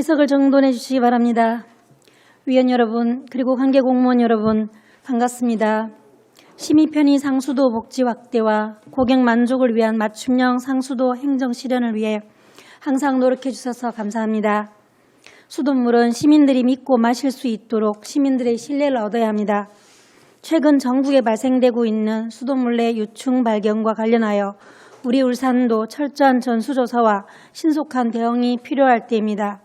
의석을 정돈해 주시기 바랍니다. 위원 여러분, 그리고 관계 공무원 여러분, 반갑습니다. 시민 편의 상수도 복지 확대와 고객 만족을 위한 맞춤형 상수도 행정 실현을 위해 항상 노력해 주셔서 감사합니다. 수돗물은 시민들이 믿고 마실 수 있도록 시민들의 신뢰를 얻어야 합니다. 최근 전국에 발생되고 있는 수돗물 내 유충 발견과 관련하여 우리 울산도 철저한 전수조사와 신속한 대응이 필요할 때입니다.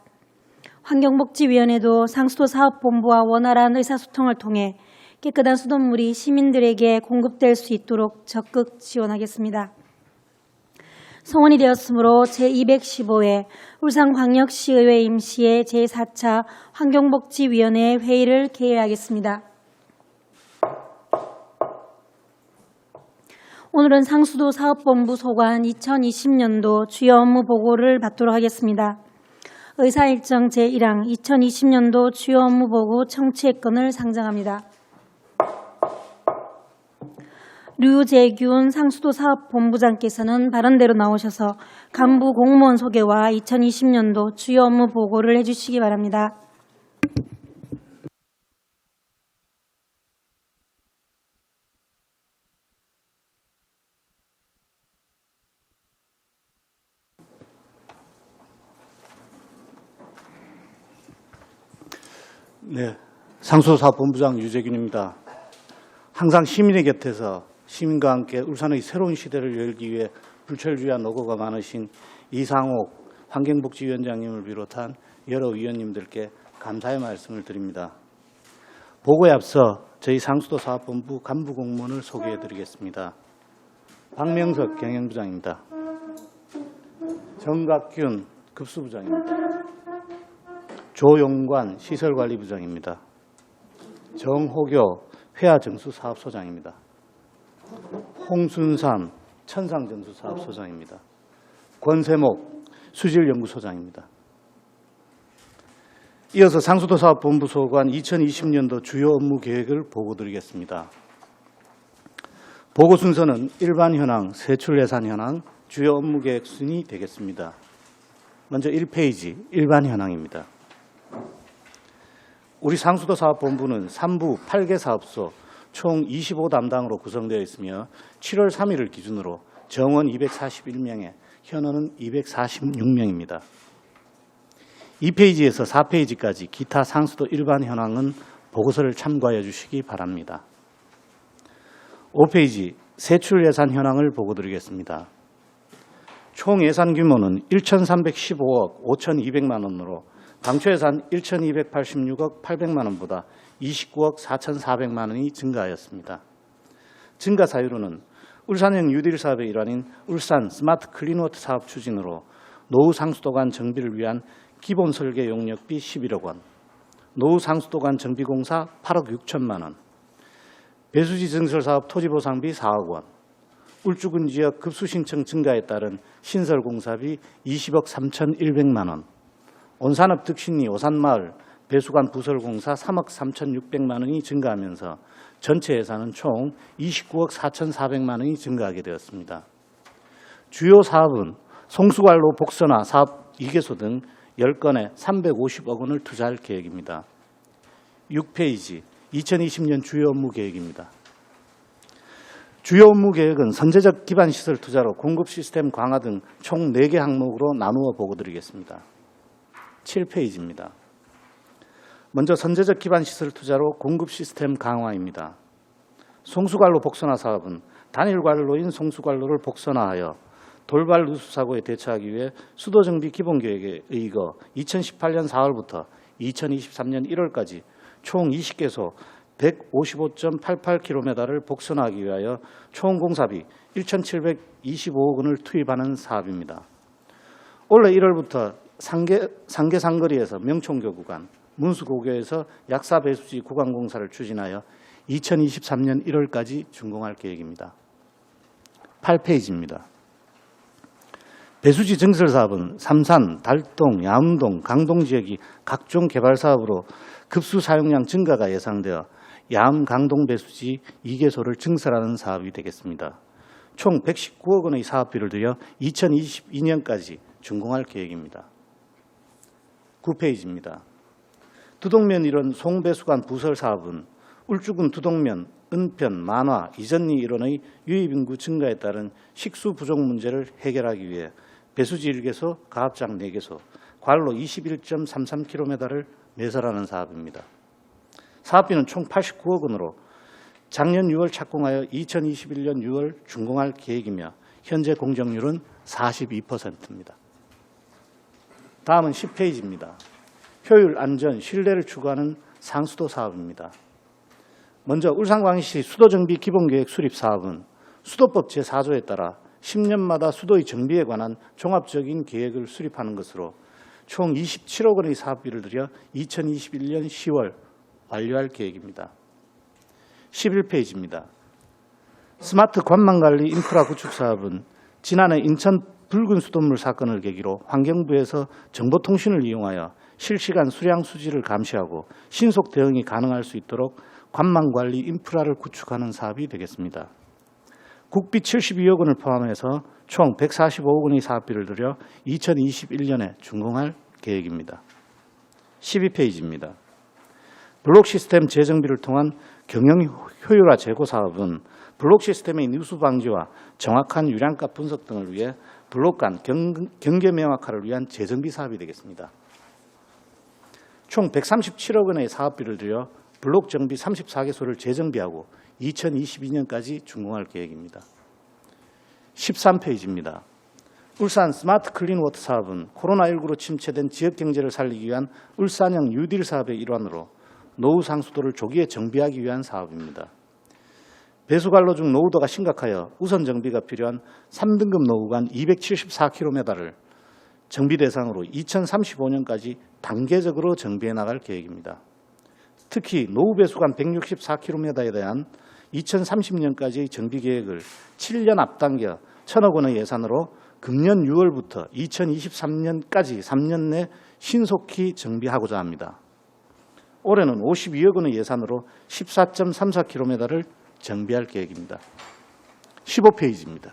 환경복지위원회도 상수도 사업본부와 원활한 의사소통을 통해 깨끗한 수돗물이 시민들에게 공급될 수 있도록 적극 지원하겠습니다. 성원이 되었으므로 제215회 울산광역시의회 임시의 제4차 환경복지위원회 회의를 개회하겠습니다. 오늘은 상수도 사업본부 소관 2020년도 주요 업무 보고를 받도록 하겠습니다. 의사일정 제1항 2020년도 주요 업무 보고 청취의건을 상정합니다. 류재균 상수도 사업본부장께서는 발언대로 나오셔서 간부 공무원 소개와 2020년도 주요 업무 보고를 해주시기 바랍니다. 네, 상수도사업본부장 유재균입니다. 항상 시민의 곁에서 시민과 함께 울산의 새로운 시대를 열기 위해 불철주야 노고가 많으신 이상옥 환경복지위원장님을 비롯한 여러 위원님들께 감사의 말씀을 드립니다. 보고에 앞서 저희 상수도사업본부 간부공무원을 소개해드리겠습니다. 박명석 경영부장입니다. 정각균 급수부장입니다. 조용관 시설관리부장입니다. 정호교 회화정수사업소장입니다. 홍순삼 천상정수사업소장입니다. 권세목 수질연구소장입니다. 이어서 상수도사업본부 소관 2020년도 주요 업무 계획을 보고드리겠습니다. 보고 순서는 일반 현황, 세출 예산 현황, 주요 업무 계획 순이 되겠습니다. 먼저 1페이지 일반 현황입니다. 우리 상수도사업본부는 3부 8개 사업소 총 25담당으로 구성되어 있으며 7월 3일을 기준으로 정원 241명에 현원은 246명입니다. 2페이지에서 4페이지까지 기타 상수도 일반 현황은 보고서를 참고하여 주시기 바랍니다. 5페이지 세출 예산 현황을 보고드리겠습니다. 총 예산 규모는 1,315억 5,200만 원으로 당초 예산 1,286억 800만 원보다 29억 4,400만 원이 증가하였습니다. 증가 사유로는 울산형 뉴딜 사업의 일환인 울산 스마트 클린워터 사업 추진으로 노후 상수도관 정비를 위한 기본 설계 용역비 11억 원, 노후 상수도관 정비공사 8억 6천만 원, 배수지 증설 사업 토지보상비 4억 원, 울주군 지역 급수 신청 증가에 따른 신설 공사비 20억 3,100만 원, 온산읍 득신리 오산마을 배수관 부설공사 3억 3,600만 원이 증가하면서 전체 예산은 총 29억 4,400만 원이 증가하게 되었습니다. 주요 사업은 송수관로 복선화 사업 2개소 등 10건에 350억 원을 투자할 계획입니다. 6페이지 2020년 주요 업무 계획입니다. 주요 업무 계획은 선제적 기반시설 투자로 공급 시스템 강화 등 총 4개 항목으로 나누어 보고드리겠습니다. 7페이지입니다. 먼저 선제적 기반시설 투자로 공급 시스템 강화입니다. 송수관로 복선화 사업은 단일 관로인 송수관로를 복선화하여 돌발 누수 사고에 대처하기 위해 수도정비 기본계획에 의거 2018년 4월부터 2023년 1월까지 총 20개소 155.88km를 복선화하기 위하여 총 공사비 1,725억 원을 투입하는 사업입니다. 올해 1월부터 상계상거리에서 명총교 구간, 문수고교에서 약사배수지 구간공사를 추진하여 2023년 1월까지 준공할 계획입니다. 8페이지입니다. 배수지 증설 사업은 삼산, 달동, 야운동, 강동 지역이 각종 개발 사업으로 급수 사용량 증가가 예상되어 야암 강동 배수지 2개소를 증설하는 사업이 되겠습니다. 총 119억 원의 사업비를 들여 2022년까지 준공할 계획입니다. 9페이지입니다. 두동면 일원 송배수관 부설 사업은 울주군 두동면, 은편, 만화, 이전리 일원의 유입인구 증가에 따른 식수 부족 문제를 해결하기 위해 배수지 1개소, 가압장 4개소, 관로 21.33km를 매설하는 사업입니다. 사업비는 총 89억 원으로 작년 6월 착공하여 2021년 6월 준공할 계획이며 현재 공정률은 42%입니다. 다음은 10페이지입니다. 효율, 안전, 신뢰를 추구하는 상수도 사업입니다. 먼저 울산광역시 수도정비 기본계획 수립 사업은 수도법 제4조에 따라 10년마다 수도의 정비에 관한 종합적인 계획을 수립하는 것으로 총 27억 원의 사업비를 들여 2021년 10월 완료할 계획입니다. 11페이지입니다. 스마트 관망관리 인프라 구축 사업은 지난해 인천 붉은 수돗물 사건을 계기로 환경부에서 정보통신을 이용하여 실시간 수량 수질을 감시하고 신속 대응이 가능할 수 있도록 관망관리 인프라를 구축하는 사업이 되겠습니다. 국비 72억 원을 포함해서 총 145억 원의 사업비를 들여 2021년에 준공할 계획입니다. 12페이지입니다. 블록 시스템 재정비를 통한 경영 효율화 제고 사업은 블록 시스템의 누수 방지와 정확한 유량가 분석 등을 위해 블록 간 경계 명확화를 위한 재정비 사업이 되겠습니다. 총 137억 원의 사업비를 들여 블록 정비 34개소를 재정비하고 2022년까지 준공할 계획입니다. 13페이지입니다. 울산 스마트 클린 워터 사업은 코로나19로 침체된 지역 경제를 살리기 위한 울산형 뉴딜 사업의 일환으로 노후 상수도를 조기에 정비하기 위한 사업입니다. 배수관로 중 노후도가 심각하여 우선 정비가 필요한 3등급 노후관 274km를 정비 대상으로 2035년까지 단계적으로 정비해 나갈 계획입니다. 특히 노후 배수관 164km에 대한 2030년까지의 정비 계획을 7년 앞당겨 1,000억 원의 예산으로 금년 6월부터 2023년까지 3년 내 신속히 정비하고자 합니다. 올해는 52억 원의 예산으로 14.34km를 정비할 계획입니다. 15페이지입니다.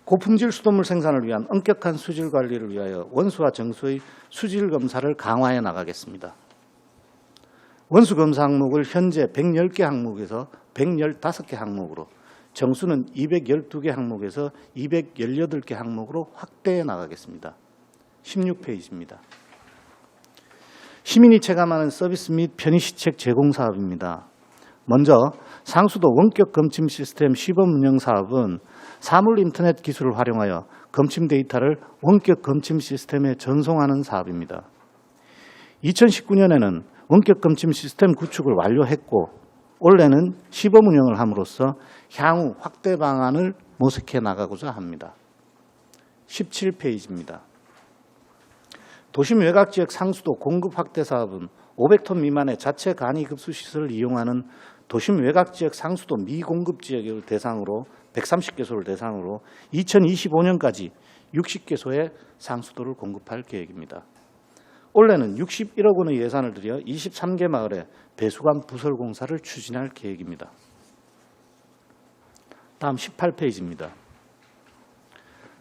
고품질 수돗물 생산을 위한 엄격한 수질 관리를 위하여 원수와 정수의 수질 검사를 강화해 나가겠습니다. 원수 검사 항목을 현재 110개 항목에서 115개 항목으로, 정수는 212개 항목에서 218개 항목으로 확대해 나가겠습니다. 16페이지입니다. 시민이 체감하는 서비스 및 편의시책 제공 사업입니다. 먼저 상수도 원격 검침 시스템 시범 운영 사업은 사물 인터넷 기술을 활용하여 검침 데이터를 원격 검침 시스템에 전송하는 사업입니다. 2019년에는 원격 검침 시스템 구축을 완료했고 올해는 시범 운영을 함으로써 향후 확대 방안을 모색해 나가고자 합니다. 17페이지입니다. 도심 외곽지역 상수도 공급 확대 사업은 500톤 미만의 자체 간이 급수 시설을 이용하는 도심 외곽지역 상수도 미공급 지역을 대상으로 130개소를 대상으로 2025년까지 60개소의 상수도를 공급할 계획입니다. 올해는 61억 원의 예산을 들여 23개 마을에 배수관 부설 공사를 추진할 계획입니다. 다음 18페이지입니다.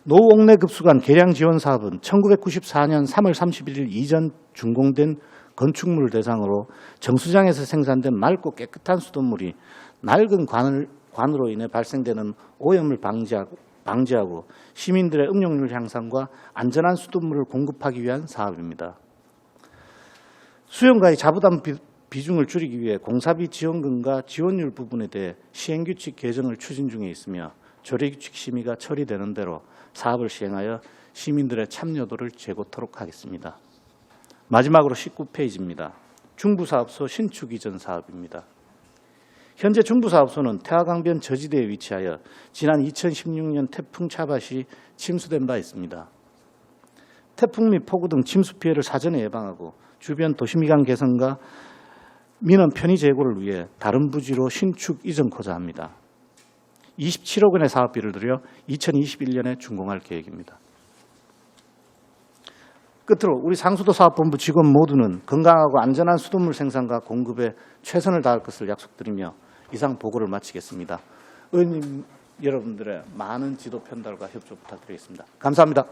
노옥내 급수관 개량 지원 사업은 1994년 3월 31일 이전 준공된 건축물을 대상으로 정수장에서 생산된 맑고 깨끗한 수돗물이 낡은 관으로 인해 발생되는 오염을 방지하고 시민들의 음용률 향상과 안전한 수돗물을 공급하기 위한 사업입니다. 수용가의 자부담 비중을 줄이기 위해 공사비 지원금과 지원율 부분에 대해 시행규칙 개정을 추진 중에 있으며 조례규칙 심의가 처리되는 대로 사업을 시행하여 시민들의 참여도를 제고토록 하겠습니다. 마지막으로 19페이지입니다. 중부사업소 신축 이전 사업입니다. 현재 중부사업소는 태화강변 저지대에 위치하여 지난 2016년 태풍 차밭이 침수된 바 있습니다. 태풍 및 폭우 등 침수 피해를 사전에 예방하고 주변 도시미관 개선과 민원 편의 제고를 위해 다른 부지로 신축 이전코자 합니다. 27억 원의 사업비를 들여 2021년에 준공할 계획입니다. 끝으로 우리 상수도 사업본부 직원 모두는 건강하고 안전한 수돗물 생산과 공급에 최선을 다할 것을 약속드리며 이상 보고를 마치겠습니다. 의원님 여러분들의 많은 지도 편달과 협조 부탁드리겠습니다. 감사합니다.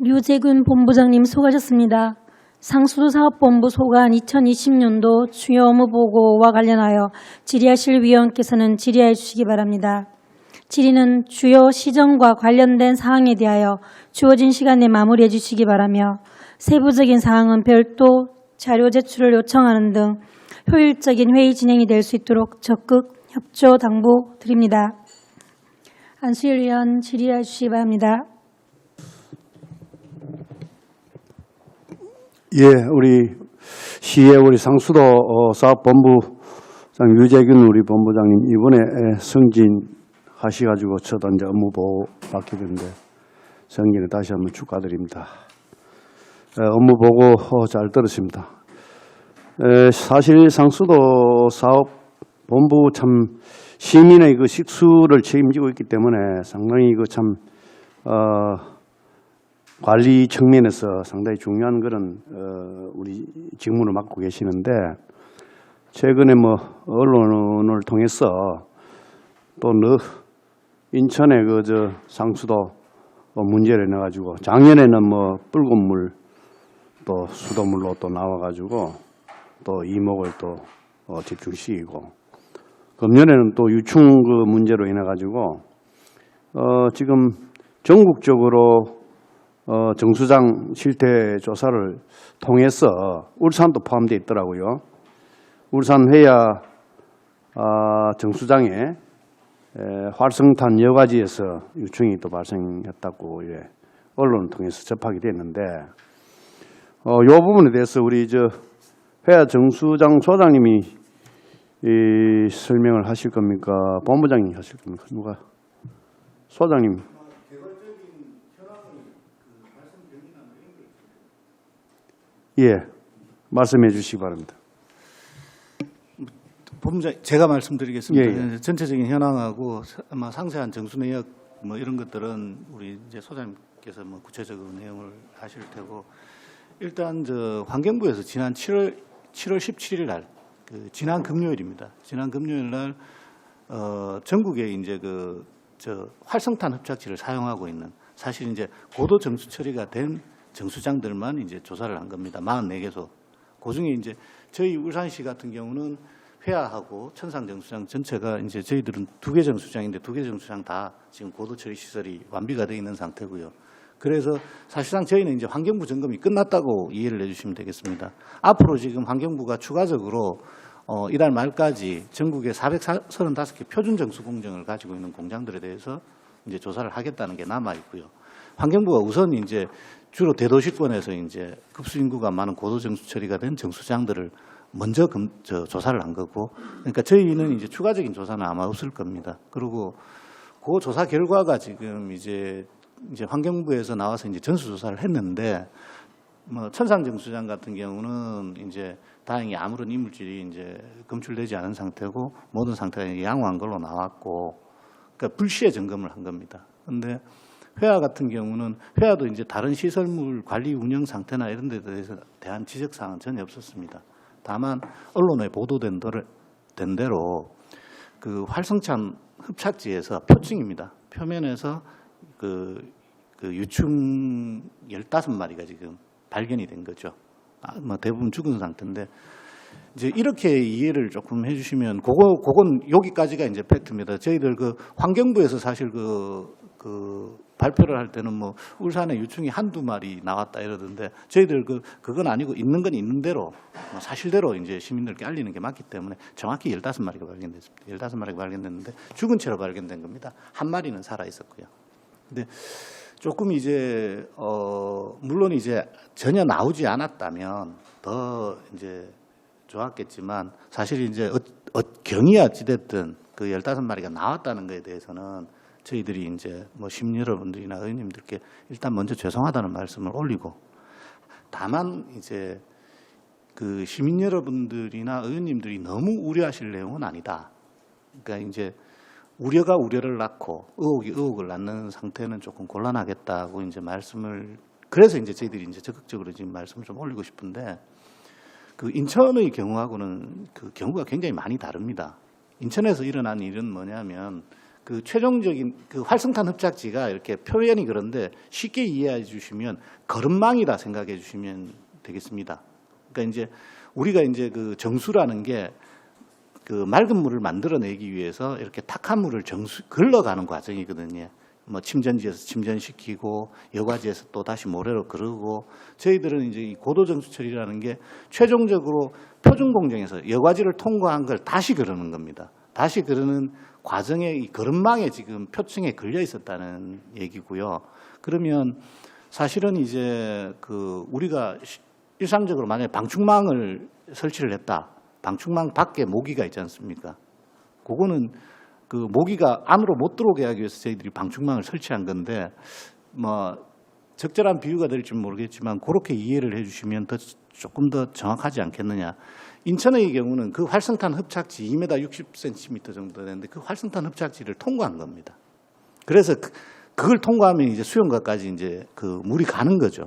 류재균 본부장님 수고하셨습니다. 상수도 사업본부 소관 2020년도 주요 업무 보고와 관련하여 질의하실 위원께서는 질의해 주시기 바랍니다. 질의는 주요 시정과 관련된 사항에 대하여 주어진 시간 내 마무리해 주시기 바라며 세부적인 사항은 별도 자료 제출을 요청하는 등 효율적인 회의 진행이 될 수 있도록 적극 협조 당부드립니다. 안수일 위원 질의해 주시기 바랍니다. 예, 우리 시의 우리 상수도 사업본부장 유재균 우리 본부장님 이번에 승진하셔가지고 첫 이제 업무 보고 받게 됐는데 승진에 다시 한번 축하드립니다. 업무 보고 잘 들었습니다. 사실 상수도 사업본부 참 시민의 그 식수를 책임지고 있기 때문에 상당히 그 참 관리 측면에서 상당히 중요한 그런 우리 직무를 맡고 계시는데 최근에 뭐 언론을 통해서 또 인천의 그 상수도 문제를 내가지고 작년에는 뭐 붉은 물 또 수돗물로 또 나와가지고 또 이목을 또 집중시키고 금년에는 또 유충 그 문제로 인해가지고 지금 전국적으로 정수장 실태 조사를 통해서 울산도 포함되어 있더라고요. 울산 회야 정수장에 활성탄 여과지에서 유충이 또 발생했다고 언론을 통해서 접하게 됐는데 이 부분에 대해서 우리 회야 정수장 소장님이 설명을 하실 겁니까? 본부장님이 하실 겁니까? 누가? 소장님. 예, 말씀해 주시기 바랍니다. 본부장 제가 말씀드리겠습니다. 예. 전체적인 현황하고 아마 상세한 정수 내역 뭐 이런 것들은 우리 이제 소장님께서 뭐 구체적으로 내용을 하실 테고 일단 환경부에서 지난 7월 17일 날 지난 금요일입니다. 지난 금요일 날 전국에 이제 활성탄 흡착지를 사용하고 있는 사실 이제 고도 정수 처리가 된 정수장들만 이제 조사를 한 겁니다. 44개소. 그 중에 이제 저희 울산시 같은 경우는 회화하고 천상 정수장 전체가 이제 저희들은 2개 정수장인데 2개 정수장 다 지금 고도 처리 시설이 완비가 되어 있는 상태고요. 그래서 사실상 저희는 이제 환경부 점검이 끝났다고 이해를 해주시면 되겠습니다. 앞으로 지금 환경부가 추가적으로 이달 말까지 전국에 435개 표준 정수 공정을 가지고 있는 공장들에 대해서 이제 조사를 하겠다는 게 남아 있고요. 환경부가 우선 이제 주로 대도시권에서 이제 급수 인구가 많은 고도 정수 처리가 된 정수장들을 먼저 조사를 한 거고, 그러니까 저희는 이제 추가적인 조사는 아마 없을 겁니다. 그리고 그 조사 결과가 지금 이제 환경부에서 나와서 이제 전수조사를 했는데, 뭐 천상 정수장 같은 경우는 이제 다행히 아무런 이물질이 이제 검출되지 않은 상태고 모든 상태가 양호한 걸로 나왔고, 그러니까 불시에 점검을 한 겁니다. 그런데 회화 같은 경우는 회화도 이제 다른 시설물 관리 운영 상태나 이런 데 대한 지적 사항은 전혀 없었습니다. 다만 언론에 보도된 대로 그 활성탄 흡착지에서 표층입니다. 표면에서 그 유충 15마리가 지금 발견이 된 거죠. 뭐 대부분 죽은 상태인데 이제 이렇게 이해를 조금 해주시면 그건 여기까지가 이제 팩트입니다. 저희들 환경부에서 사실 발표를 할 때는 뭐 울산에 유충이 한두 마리 나왔다 이러던데 저희들 그건 아니고 있는 건 있는 대로 사실대로 이제 시민들께 알리는 게 맞기 때문에 정확히 15마리가 발견됐습니다. 15마리가 발견됐는데 죽은 채로 발견된 겁니다. 한 마리는 살아 있었고요. 근데 조금 이제 물론 이제 전혀 나오지 않았다면 더 이제 좋았겠지만 사실 이제 경이 어찌됐든 그 15마리가 나왔다는 것에 대해서는 저희들이 이제 뭐 시민 여러분들이나 의원님들께 일단 먼저 죄송하다는 말씀을 올리고, 다만 이제 그 시민 여러분들이나 의원님들이 너무 우려하실 내용은 아니다. 그러니까 이제 우려가 우려를 낳고 의혹이 의혹을 낳는 상태는 조금 곤란하겠다고 이제 말씀을, 그래서 이제 저희들이 이제 적극적으로 지금 말씀을 좀 올리고 싶은데, 그 인천의 경우하고는 그 경우가 굉장히 많이 다릅니다. 인천에서 일어난 일은 뭐냐면 그 최종적인 그 활성탄 흡착지가 이렇게 표현이 그런데 쉽게 이해해 주시면 거름망이라 생각해 주시면 되겠습니다. 그러니까 이제 우리가 이제 그 정수라는 게 그 맑은 물을 만들어내기 위해서 이렇게 탁한 물을 걸러가는 과정이거든요. 뭐 침전지에서 침전시키고 여과지에서 또 다시 모래로 그르고 저희들은 이제 이 고도정수 처리라는 게 최종적으로 표준 공정에서 여과지를 통과한 걸 다시 그르는 겁니다. 다시 그르는 과정에 이 거름망에 지금 표층에 걸려 있었다는 얘기고요. 그러면 사실은 이제 그 우리가 일상적으로 만약에 방충망을 설치를 했다. 방충망 밖에 모기가 있지 않습니까? 그거는 그 모기가 안으로 못 들어오게 하기 위해서 저희들이 방충망을 설치한 건데 뭐 적절한 비유가 될지 모르겠지만 그렇게 이해를 해주시면 조금 더 정확하지 않겠느냐. 인천의 경우는 그 활성탄 흡착지 2m 60cm 정도 되는데 그 활성탄 흡착지를 통과한 겁니다. 그래서 그걸 통과하면 이제 수용가까지 이제 그 물이 가는 거죠.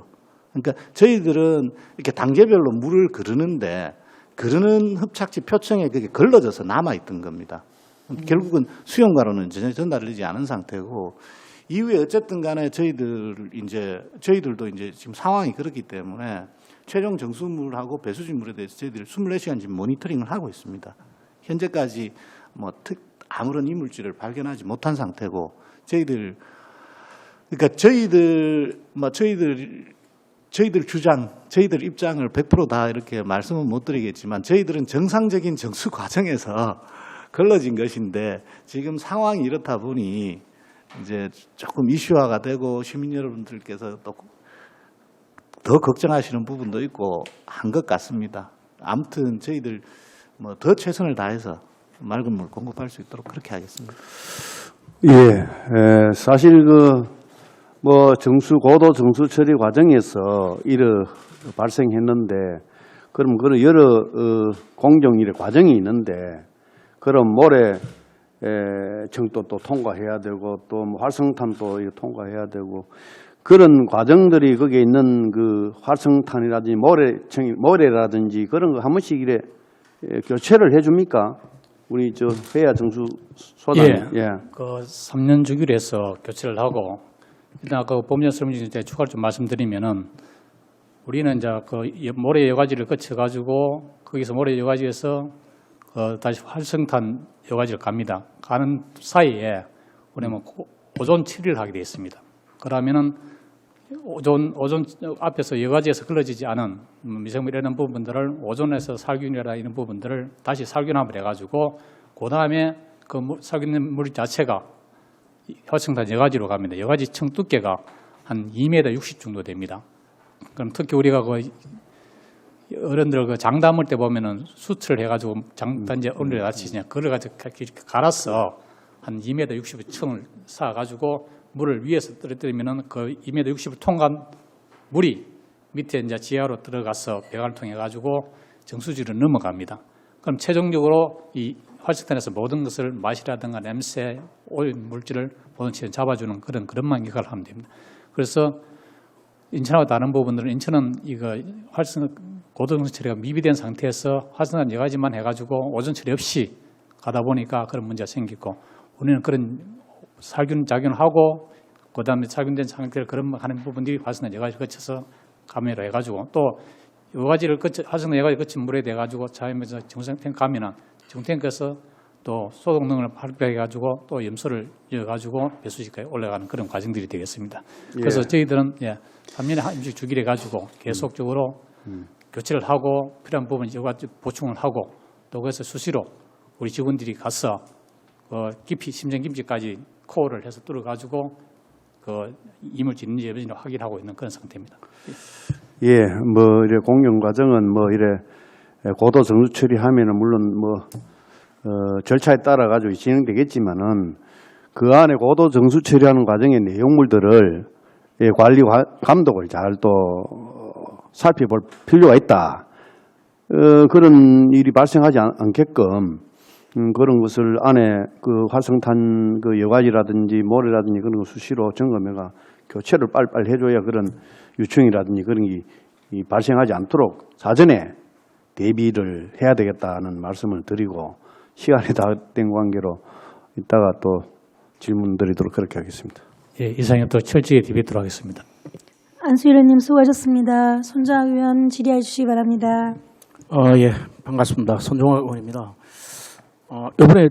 그러니까 저희들은 이렇게 단계별로 물을 그르는데 그르는 흡착지 표층에 그게 걸러져서 남아있던 겁니다. 결국은 수용가로는 전혀 전달되지 않은 상태고 이후에 어쨌든 간에 저희들도 이제 지금 상황이 그렇기 때문에 최종 정수물하고 배수진물에 대해서 저희들이 24시간 지금 모니터링을 하고 있습니다. 현재까지 뭐 아무런 이물질을 발견하지 못한 상태고 그러니까 저희들 주장, 저희들 입장을 100% 다 이렇게 말씀은 못 드리겠지만 저희들은 정상적인 정수 과정에서 걸러진 것인데 지금 상황이 이렇다 보니 이제 조금 이슈화가 되고 시민 여러분들께서 또 더 걱정하시는 부분도 있고 한 것 같습니다. 아무튼 저희들 뭐 더 최선을 다해서 맑은 물 공급할 수 있도록 그렇게 하겠습니다. 예, 사실 뭐 고도 정수 처리 과정에서 이런 발생했는데 그럼 그런 여러 공정 일의 과정이 있는데 그럼 모래 청도 또 통과해야 되고 또 뭐 활성탄도 통과해야 되고 그런 과정들이 거기에 있는 그 활성탄이라든지 모래라든지 그런 거 한 번씩 이래 교체를 해줍니까? 우리 저 회야 정수 소장님. 예. 그 3년 주기로 해서 교체를 하고 일단 아까 법령 설명 중에 추가로 좀 말씀드리면은 우리는 이제 그 모래 여과지를 거쳐가지고 거기서 모래 여과지에서 다시 활성탄 여과지를 갑니다. 가는 사이에 우리는 오존 처리를 하게 되어 있습니다. 그러면은 오존 앞에서 여과지에서 걸러지지 않은 미생물 이런 부분들을 오존에서 살균이라 이런 부분들을 다시 살균함을 해가지고 그 다음에 그 살균된 물 자체가 활성탄 여과지로 갑니다. 여과지 층 두께가 한 2m 60 정도 됩니다. 그럼 특히 우리가 어른들 장 담을 때 보면은 수트를 해가지고 장단지 얼음을 낮추냐 그걸 가지고 이렇게 갈아서 한 2m 60의 층을 쌓아가지고 물을 위에서 떨어뜨리면은 그 2m 60을 통과한 물이 밑에 이제 지하로 들어가서 배관을 통해 가지고 정수지로 넘어갑니다. 그럼 최종적으로 이 활성탄에서 모든 것을 맛이라든가 냄새, 오염 물질을 모든 체에 잡아주는 그런만 역할을 하면 됩니다. 그래서 인천하고 다른 부분들은 인천은 이거 고도정수 처리가 미비된 상태에서 활성탄 여과지만 해가지고 오존 처리 없이 가다 보니까 그런 문제가 생기고 우리는 그런 살균 작용을 하고 그다음에 살균된 상태를 그런 하는 부분들이 활성탄 여과지를 거쳐서 감염을 해가지고 또 여과지를 활성탄 여과지 거친 물에 대해가지고 자연에서 정수탱크 가면은 정수탱크에서 또 소독능을 발휘해가지고 또 염소를 이어가지고 배수지까지 올라가는 그런 과정들이 되겠습니다. 그래서 저희들은 3년에 한 번씩 주기를 해가지고 계속적으로 교체를 하고 필요한 부분 여과지 보충을 하고 또 그래서 수시로 우리 직원들이 가서 깊이 심장 깊이까지 코어를 해서 뚫어가지고 그 이물질 있는지 없는지 확인하고 있는 그런 상태입니다. 예, 뭐 이래 공정 과정은 뭐 이래 고도 정수 처리하면은 물론 뭐 절차에 따라 가지고 진행되겠지만은 그 안에 고도 정수 처리하는 과정의 내용물들을 관리 감독을 잘 또 살펴볼 필요가 있다. 그런 일이 발생하지 않게끔 그런 것을 안에 그 활성탄 그 여과지라든지 모래라든지 그런 거 수시로 점검해가 교체를 빨리빨리 해줘야 그런 유충이라든지 그런 게 발생하지 않도록 사전에 대비를 해야 되겠다는 말씀을 드리고 시간이 다 된 관계로 이따가 또 질문 드리도록 그렇게 하겠습니다. 예, 이상의 또 철저히 대비하도록 하겠습니다. 안수일님 수고하셨습니다. 손정학 의원 질의해 주시기 바랍니다. 예, 반갑습니다. 손종학 의원입니다. 이번에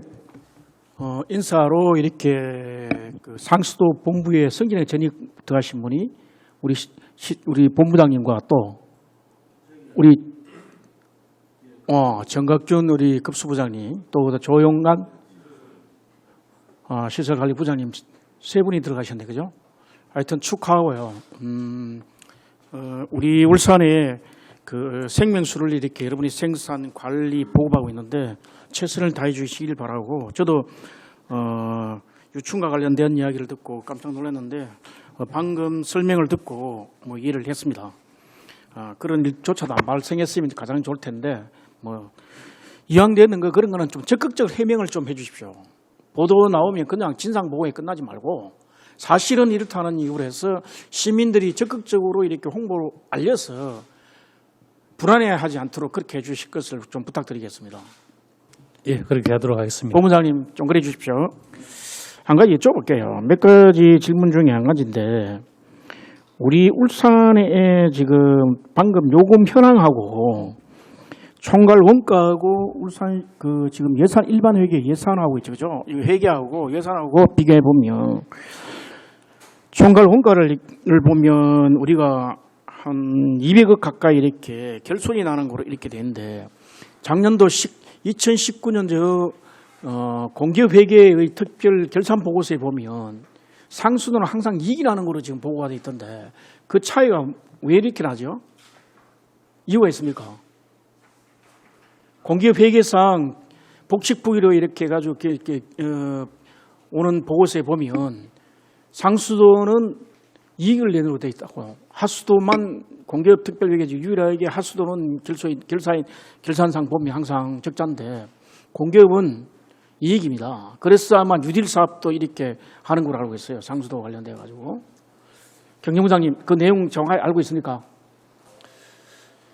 인사로 이렇게 그 상수도 본부에 승진에 전입 들어가신 분이 우리 본부장님과 또 우리 정각준 우리 급수부장님 또 조용남 시설관리부장님 세 분이 들어가셨네, 그죠? 하여튼 축하하고요. 우리 울산에 그 생명수를 이렇게 여러분이 생산, 관리, 보급하고 있는데 최선을 다해 주시길 바라고, 저도 유충과 관련된 이야기를 듣고 깜짝 놀랐는데 방금 설명을 듣고 뭐 이해를 했습니다. 그런 일조차도 안 발생했으면 가장 좋을 텐데 뭐 이왕 되는 거 그런 거는 좀 적극적으로 해명을 좀 해주십시오. 보도 나오면 그냥 진상 보고에 끝나지 말고 사실은 이렇다는 이유로 해서 시민들이 적극적으로 이렇게 홍보를 알려서 불안해하지 않도록 그렇게 해주실 것을 좀 부탁드리겠습니다. 예, 그렇게 하도록 하겠습니다. 본부장님 좀 그래 주십시오. 한 가지 여쭤볼게요. 몇 가지 질문 중에 한 가지인데 우리 울산에 지금 방금 요금 현황하고 총괄 원가하고 울산 그 지금 예산 일반 회계 예산하고 있죠, 그죠? 이 회계하고 예산하고 비교해 보면 총괄 원가를 보면 우리가 한 200억 가까이 이렇게 결손이 나는 거로 이렇게 되는데 작년도 2019년도 공기업 회계의 특별 결산 보고서에 보면 상수도는 항상 이익이 나는 거로 지금 보고가 돼 있던데 그 차이가 왜 이렇게 나죠? 이유가 있습니까? 공기업 회계상 복칙부기로 이렇게 해가지고 이렇게 오는 보고서에 보면 상수도는 이익을 내놓으로 돼 있다고. 하수도만 공기업 특별회계 유일하게 하수도는 결산상 보면 항상 적자인데 공기업은 이익입니다. 그래서 아마 뉴딜 사업도 이렇게 하는 걸로 알고 있어요. 상수도 관련돼 가지고. 경영부장님 그 내용 정확히 알고 있습니까?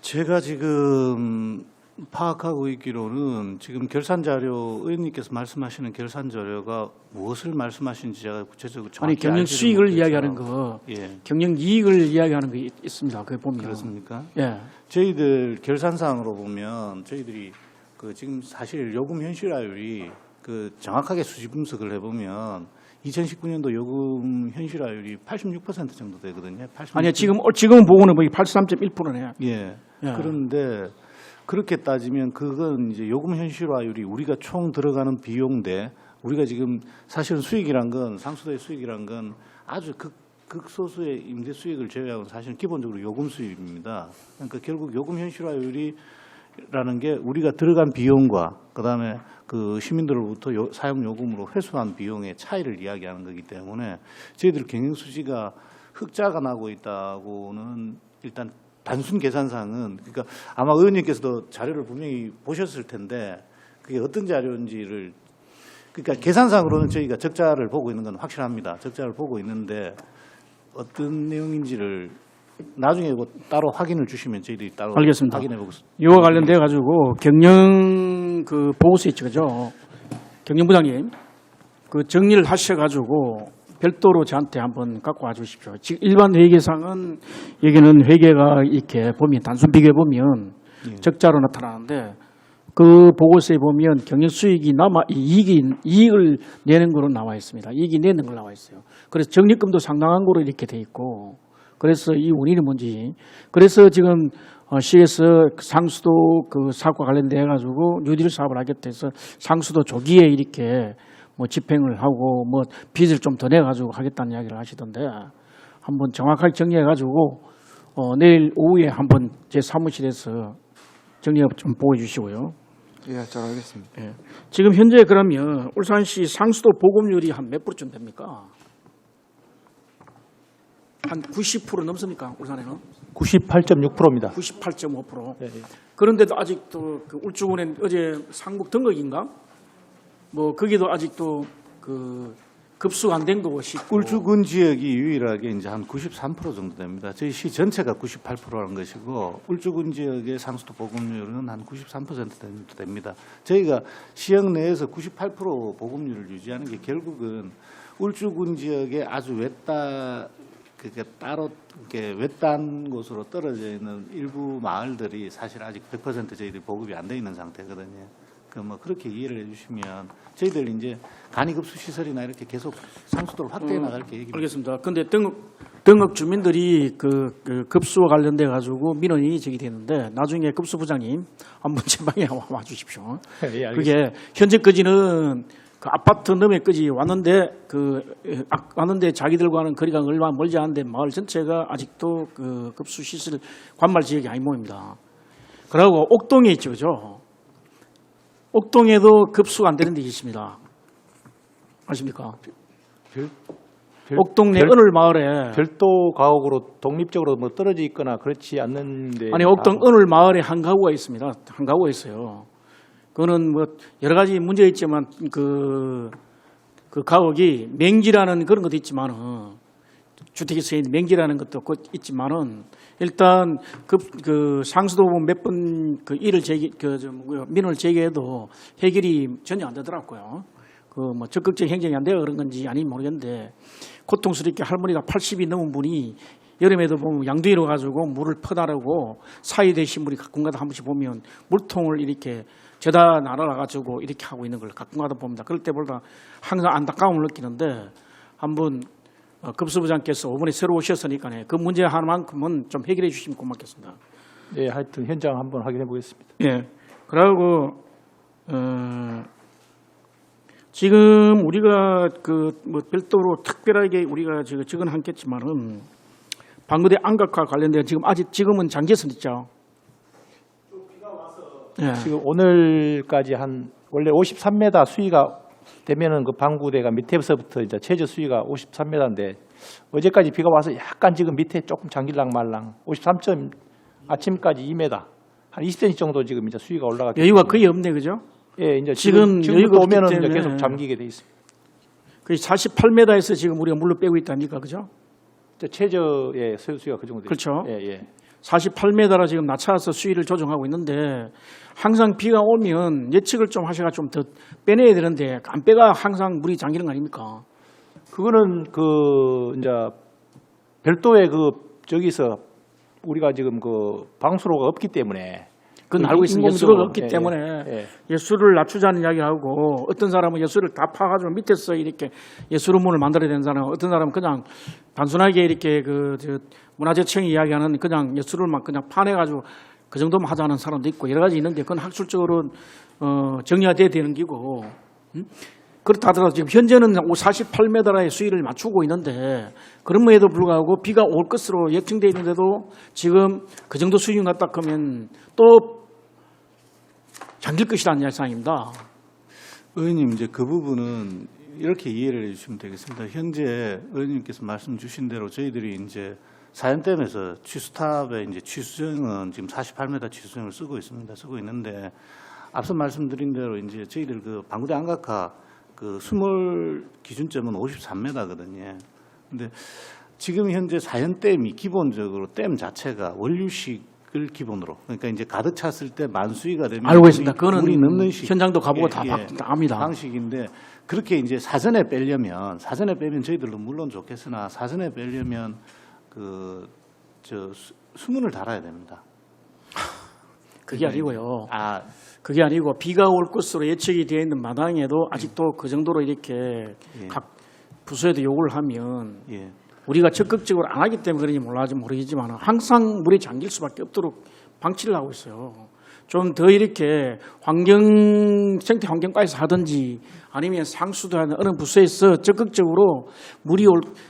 제가 지금 파악하고 있기로는 지금 결산 자료 의원님께서 말씀하시는 결산 자료가 무엇을 말씀하시는지 제가 구체적으로 정확히 아니 경영 알지를 수익을 못해서. 이야기하는 거, 예, 경영 이익을 이야기하는 거 있습니다. 그게 보면. 그렇습니까? 예. 저희들 결산상으로 보면 저희들이 그 지금 사실 요금 현실화율이 그 정확하게 수지 분석을 해보면 2019년도 요금 현실화율이 86% 정도 되거든요. 86%. 아니요 지금 보고는 뭐 83.1%네. 예. 예. 그런데 그렇게 따지면 그건 이제 요금 현실화율이 우리가 총 들어가는 비용 대 우리가 지금 사실은 수익이란 건 상수도의 수익이란 건 아주 극소수의 임대 수익을 제외하고는 사실은 기본적으로 요금 수익입니다. 그러니까 결국 요금 현실화율이라는 게 우리가 들어간 비용과 그다음에 그 시민들로부터 사용 요금으로 회수한 비용의 차이를 이야기하는 거기 때문에 저희들 경영 수지가 흑자가 나고 있다고는 일단 단순 계산상은 그러니까 아마 의원님께서도 자료를 분명히 보셨을 텐데 그게 어떤 자료인지를 그러니까 계산상으로는 저희가 적자를 보고 있는 건 확실합니다. 적자를 보고 있는데 어떤 내용인지를 나중에 뭐 따로 확인을 주시면 저희들이 따로 알겠습니다. 확인해 보겠습니다. 이와 관련돼 가지고 경영 그 보고서 있죠, 그죠? 경영부장님 그 정리를 하셔가지고 별도로 저한테 한번 갖고 와 주십시오. 지금 일반 회계상은 여기는 회계가 이렇게 보면 단순 비교해 보면 적자로 나타나는데 그 보고서에 보면 경영 수익이 남아 이익을 내는 거로 나와 있습니다. 이익이 내는 걸 나와 있어요. 그래서 적립금도 상당한 거로 이렇게 돼 있고 그래서 이 원인이 뭔지 그래서 지금 시에서 상수도 그 사업과 관련돼 가지고 뉴딜 사업을 하겠다 해서 상수도 조기에 이렇게 뭐 집행을 하고 뭐 빚을 좀 더 내 가지고 하겠다는 이야기를 하시던데 한번 정확하게 정리해 가지고 내일 오후에 한번 제 사무실에서 정리 좀 보여 주시고요. 예, 잘 알겠습니다. 예. 지금 현재 그러면 울산시 상수도 보급률이 한 몇 프로쯤 됩니까? 한 90% 넘습니까? 울산에는? 98.6%입니다. 98.5%. 예, 예. 그런데도 아직도 그 울주군에 어제 상북 등극인가? 뭐 거기도 아직도 그 급수가 안 된 거고 싶고. 울주군 지역이 유일하게 이제 한 93% 정도 됩니다. 저희 시 전체가 98%라는 것이고 울주군 지역의 상수도 보급률은 한 93% 정도 됩니다. 저희가 시역 내에서 98% 보급률을 유지하는 게 결국은 울주군 지역에 아주 그러니까 따로 이렇게 외딴 곳으로 떨어져 있는 일부 마을들이 사실 아직 100% 저희들이 보급이 안 돼 있는 상태거든요. 뭐 그렇게 이해를 해주시면 저희들 이제 간이급수 시설이나 이렇게 계속 상수도를 확대해 나갈 계획입니다. 알겠습니다. 근데 등업 주민들이 그 급수와 관련돼 가지고 민원이 제기되는데 나중에 급수부장님 한번 제 방에 와 주십시오. 예, 알겠습니다. 그게 현재까지는 그 아파트 너머까지 왔는데 자기들과는 거리가 얼마 멀지 않은데 마을 전체가 아직도 그 급수 시설 관말 지역이 아닌 모입니다. 그리고 옥동에 있죠, 그죠? 옥동에도 급수가 안 되는 데 있습니다. 아십니까? 옥동 내 은을 마을에 별도 가옥으로 독립적으로 뭐 떨어져 있거나 그렇지 않는데 아니 옥동 은을 마을에 한 가구가 있습니다. 한 가구가 있어요. 그거는 뭐 여러 가지 문제가 있지만 그 가옥이 맹지라는 그런 것도 있지만은 주택에서 있는 맹지라는 것도 있지만은 일단 그 상수도 몇 번 그 일을 민원을 제기해도 해결이 전혀 안 되더라고요. 그 뭐 적극적 행정이 안 돼서 그런 건지 아니면 모르겠는데 고통스럽게 할머니가 80이 넘은 분이 여름에도 보면 양두이로 가지고 물을 퍼다라고 사이 되신 분이 가끔가다 한 번씩 보면 물통을 이렇게 죄다 날아가지고 이렇게 하고 있는 걸 가끔가다 봅니다. 그럴 때보다 항상 안타까움을 느끼는데 한번 급수부장께서 이번에 새로 오셨으니까 그 문제 하나만큼은 좀 해결해 주시면 고맙겠습니다. 네, 하여튼 현장 한번 확인해 보겠습니다. 예. 그리고 지금 우리가 뭐 별도로 특별하게 우리가 지금 하겠지만은 방구대 안각과 관련된 지금은 장제선 있죠. 예. 지금 오늘까지 원래 53m 수위가 되면은 그 방구대가 밑에서부터 이제 최저 수위가 53m인데 어제까지 비가 와서 약간 지금 밑에 조금 잠길랑 말랑 53점 아침까지 2m 한 20cm 정도 지금 이제 수위가 올라갔기 여유가 때문에 거의 없네, 그죠? 예, 이제 지금 지금 여유가 없기 오면은 이제 때문에 계속 잠기게 돼 있습니다. 그 48m에서 지금 우리가 물로 빼고 있다니까, 그죠? 최저의 수위가 그 정도. 그렇죠. 예, 예. 48m라 지금 낮춰서 수위를 조정하고 있는데 항상 비가 오면 예측을 좀 하셔가 좀 더 빼내야 되는데 안 빼가 항상 물이 잠기는 거 아닙니까? 그거는 이제 별도의 저기서 우리가 지금 방수로가 없기 때문에 그건 알고 있습니다. 예수로가 없기 때문에 예. 예수를 낮추자는 이야기하고 어떤 사람은 예수를 다 파가지고 밑에서 이렇게 예수로 문을 만들어야 되는 사람, 어떤 사람은 그냥 단순하게 이렇게 문화재청이 이야기하는 그냥 예수를만 그냥 파내가지고 그 정도만 하자는 사람도 있고 여러 가지 있는데 그건 학술적으로 정리가 되는 기고 그렇다 하더라도 지금 현재는 48m의 수위를 맞추고 있는데 그럼에도 불구하고 비가 올 것으로 예측되어 있는데도 지금 그 정도 수위인 것 같다 그러면 또 잠길 것이라는 예상입니다. 의원님 이제 그 부분은 이렇게 이해를 해주시면 되겠습니다. 현재 의원님께서 말씀 주신 대로 저희들이 이제 사연댐에서 취수탑의 이제 취수정은 지금 48m 취수정을 쓰고 있습니다. 쓰고 있는데 앞서 말씀드린 대로 이제 저희들 방구대 안각화 수몰 기준점은 53m거든요. 근데 지금 현재 사연댐이 기본적으로 댐 자체가 원류식을 기본으로 그러니까 이제 가득 찼을 때 만수위가 되면 알고 있습니다. 그거는 물이 넣는 식 현장도 가보고 다 압니다. 방식인데 그렇게 이제 사전에 빼면 저희들도 물론 좋겠으나 사전에 빼려면 수문을 달아야 됩니다. 그게 아니고요. 아, 그게 아니고 비가 올 것으로 예측이 되어 있는 마당에도 아직도 그 정도로 이렇게 예. 각 부서에도 요구를 하면 예. 우리가 적극적으로 안 하기 때문에 그런지 모르겠지만 항상 물이 잠길 수밖에 없도록 방치를 하고 있어요. 좀 더 이렇게 생태 환경과에서 하든지 아니면 상수도나 어느 부서에서 적극적으로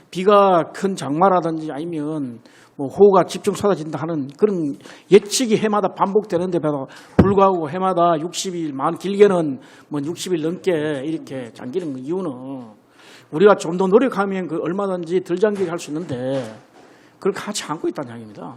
비가 큰 장마라든지 아니면 뭐 호우가 집중 쏟아진다 하는 그런 예측이 해마다 반복되는데 불구하고 해마다 60일, 길게는 뭐 60일 넘게 이렇게 잠기는 이유는 우리가 좀 더 노력하면 얼마든지 덜 잠기게 할 수 있는데 그렇게 하지 않고 있다는 이야기입니다.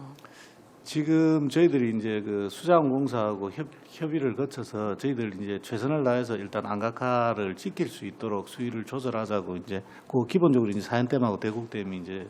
지금 저희들이 이제 수자원공사하고 협의를 거쳐서 저희들 이제 최선을 다해서 일단 안각화를 지킬 수 있도록 수위를 조절하자고 이제 기본적으로 이제 사연댐하고 대곡댐이 이제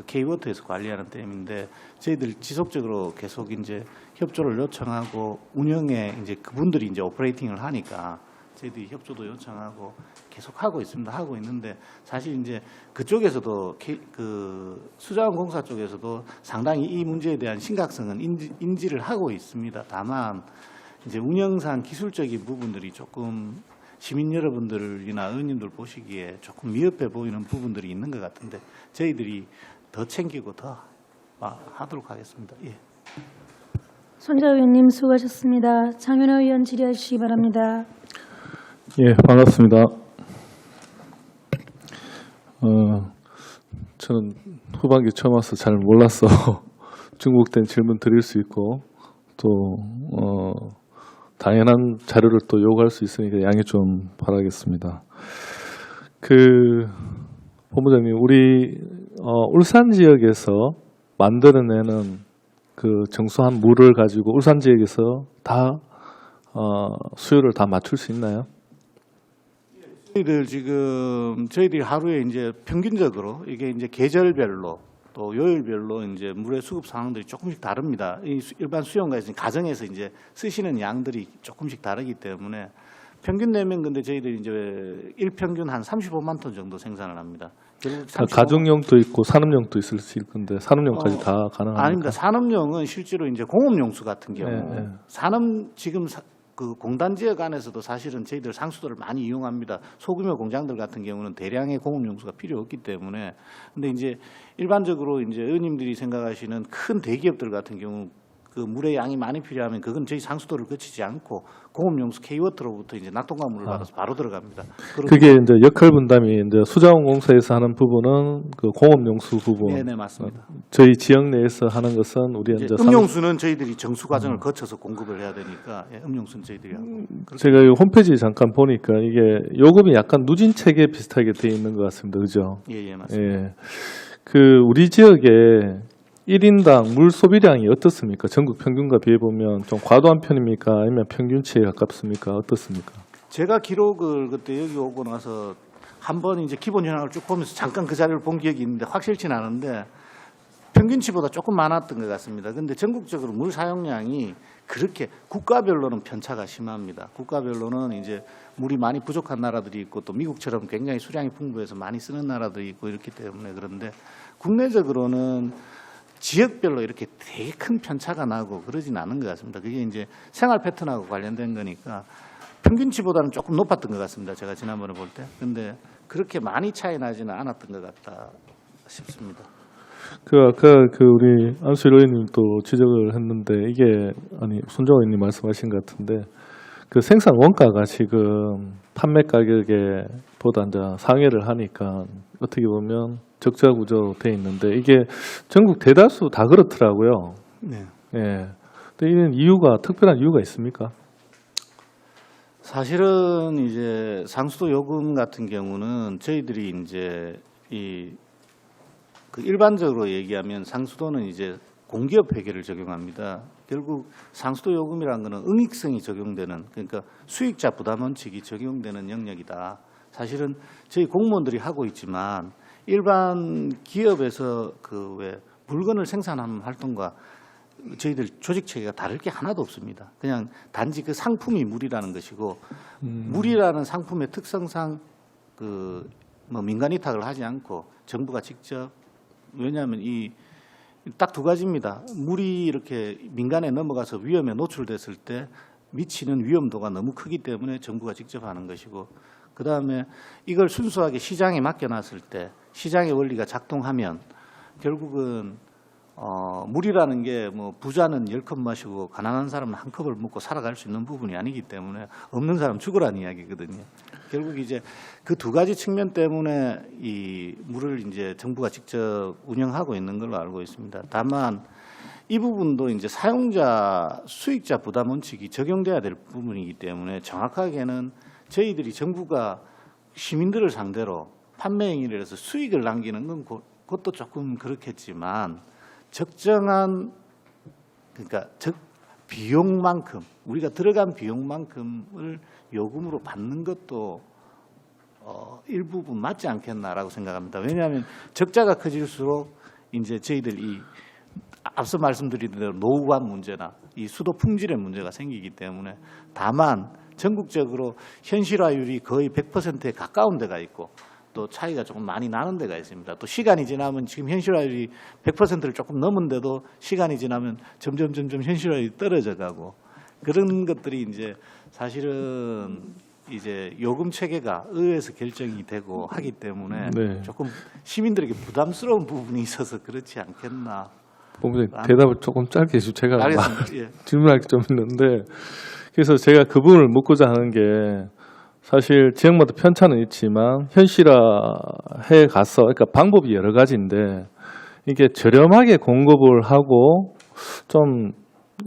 K워터에서 관리하는 댐인데 저희들 지속적으로 계속 이제 협조를 요청하고 운영에 이제 그분들이 이제 오퍼레이팅을 하니까 저희들이 협조도 요청하고 계속 하고 있습니다. 하고 있는데 사실 이제 그쪽에서도 그 수자원공사 쪽에서도 상당히 이 문제에 대한 심각성은 인지를 하고 있습니다. 다만 이제 운영상 기술적인 부분들이 조금 시민 여러분들이나 의원님들 보시기에 조금 미흡해 보이는 부분들이 있는 것 같은데 저희들이 더 챙기고 더 하도록 하겠습니다. 예. 손자 의원님 수고하셨습니다. 장윤호 의원 질의해 주시기 바랍니다. 예, 반갑습니다. 저는 후반기 처음 와서 잘 몰라서 중복된 질문 드릴 수 있고 또 당연한 자료를 또 요구할 수 있으니까 양해 좀 바라겠습니다. 본부장님, 우리 울산 지역에서 만들어내는 그 정수한 물을 가지고 울산 지역에서 다 수요를 다 맞출 수 있나요? 저희들이 하루에 이제 평균적으로 이게 이제 계절별로 또 요일별로 이제 물의 수급 상황들이 조금씩 다릅니다. 이 일반 수용가에서 가정에서 이제 쓰시는 양들이 조금씩 다르기 때문에 평균 내면 근데 저희들이 이제 일평균 한 35만 톤 정도 생산을 합니다. 결국 35만 가정용도 있고 산업용도 있을 수 있는데 산업용까지 다 가능합니까? 아닙니다. 산업용은 실제로 이제 공업용수 같은 경우 네. 지금 그 공단 지역 안에서도 사실은 저희들 상수도를 많이 이용합니다. 소규모 공장들 같은 경우는 대량의 공업용수가 필요 없기 때문에. 근데 이제 일반적으로 이제 의원님들이 생각하시는 큰 대기업들 같은 경우 그 물의 양이 많이 필요하면 그건 저희 상수도를 거치지 않고 공업용수 K워터로부터 이제 낙동강물을 받아서 바로 들어갑니다. 그게 이제 역할 분담이 이제 수자원공사에서 하는 부분은 그 공업용수 부분. 네네 맞습니다. 저희 지역 내에서 하는 것은 우리 이제 음용수는 저희들이 정수 과정을 거쳐서 공급을 해야 되니까 음용수는 저희들이 하고. 제가 이 홈페이지 잠깐 보니까 이게 요금이 약간 누진 체계 비슷하게 돼 있는 것 같습니다. 그죠? 예 맞습니다. 예. 우리 지역에 1인당 물 소비량이 어떻습니까? 전국 평균과 비해 보면 좀 과도한 편입니까? 아니면 평균치에 가깝습니까? 어떻습니까? 제가 기록을 그때 여기 오고 나서 한번 이제 기본 현황을 쭉 보면서 잠깐 그 자료를 본 기억이 있는데 확실치는 않은데 평균치보다 조금 많았던 것 같습니다. 그런데 전국적으로 물 사용량이 그렇게 국가별로는 편차가 심합니다. 국가별로는 이제 물이 많이 부족한 나라들이 있고 또 미국처럼 굉장히 수량이 풍부해서 많이 쓰는 나라들이 있고 이렇기 때문에 그런데 국내적으로는 지역별로 이렇게 되게 큰 편차가 나고 그러진 않은 것 같습니다. 그게 이제 생활 패턴하고 관련된 거니까 평균치보다는 조금 높았던 것 같습니다. 제가 지난번에 볼 때. 그런데 그렇게 많이 차이 나지는 않았던 것 같다 싶습니다. 아까 우리 안수일 의원님도 지적을 했는데 이게 손정호 의원님 말씀하신 것 같은데 그 생산 원가가 지금 판매 가격에 보다 이제 상회를 하니까 어떻게 보면 적자 구조 돼 있는데 이게 전국 대다수 다 그렇더라고요. 네. 예. 근데 이런 특별한 이유가 있습니까? 사실은 이제 상수도 요금 같은 경우는 저희들이 이제 그 일반적으로 얘기하면 상수도는 이제 공기업 회계를 적용합니다. 결국 상수도 요금이라는 것은 응익성이 적용되는 그러니까 수익자 부담 원칙이 적용되는 영역이다. 사실은 저희 공무원들이 하고 있지만 일반 기업에서 왜 물건을 생산하는 활동과 저희들 조직 체계가 다를 게 하나도 없습니다. 그냥 단지 그 상품이 물이라는 것이고 물이라는 상품의 특성상 민간 위탁을 하지 않고 정부가 직접 왜냐하면 딱 두 가지입니다. 물이 이렇게 민간에 넘어가서 위험에 노출됐을 때 미치는 위험도가 너무 크기 때문에 정부가 직접 하는 것이고 그다음에 이걸 순수하게 시장에 맡겨놨을 때 시장의 원리가 작동하면 결국은 물이라는 게 뭐 부자는 10컵 마시고 가난한 사람은 한 컵을 먹고 살아갈 수 있는 부분이 아니기 때문에 없는 사람 죽으라는 이야기거든요. 결국 이제 그 두 가지 측면 때문에 이 물을 이제 정부가 직접 운영하고 있는 걸로 알고 있습니다. 다만 이 부분도 이제 사용자 수익자 부담 원칙이 적용돼야 될 부분이기 때문에 정확하게는 저희들이 정부가 시민들을 상대로 판매 행위를 해서 수익을 남기는 건 그것도 조금 그렇겠지만 적정한 그러니까 비용만큼 우리가 들어간 비용만큼을 요금으로 받는 것도 일부분 맞지 않겠나라고 생각합니다. 왜냐하면 적자가 커질수록 이제 저희들 앞서 말씀드린 대로 노후화 문제나 이 수도 품질의 문제가 생기기 때문에 다만 전국적으로 현실화율이 거의 100%에 가까운 데가 있고 또 차이가 조금 많이 나는 데가 있습니다. 또 시간이 지나면 지금 현실화율이 100%를 조금 넘은데도 시간이 지나면 점점 현실화율이 떨어져 가고 그런 것들이 이제 사실은 이제 요금 체계가 의회에서 결정이 되고 하기 때문에 네. 조금 시민들에게 부담스러운 부분이 있어서 그렇지 않겠나. 본부장님 대답을 조금 짧게 해주세요. 제가 알겠습니다. 예. 질문할 게 좀 있는데 그래서 제가 그 부분을 묻고자 하는 게 사실 지역마다 편차는 있지만 현실화해 가서 그러니까 방법이 여러 가지인데 이게 저렴하게 공급을 하고 좀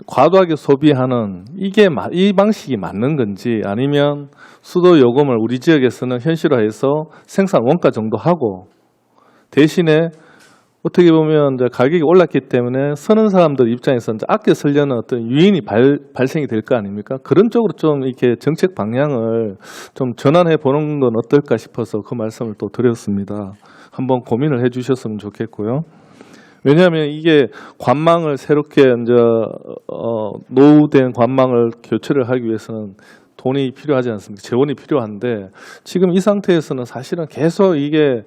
과도하게 소비하는 이 방식이 맞는 건지 아니면 수도 요금을 우리 지역에서는 현실화해서 생산 원가 정도 하고 대신에 어떻게 보면 이제 가격이 올랐기 때문에 쓰는 사람들 입장에서 이제 아껴 쓰려는 어떤 유인이 발생이 될 거 아닙니까? 그런 쪽으로 좀 이렇게 정책 방향을 좀 전환해 보는 건 어떨까 싶어서 그 말씀을 또 드렸습니다. 한번 고민을 해 주셨으면 좋겠고요. 왜냐하면 이게 관망을 새롭게 이제 노후된 관망을 교체를 하기 위해서는 돈이 필요하지 않습니까? 재원이 필요한데 지금 이 상태에서는 사실은 계속 이게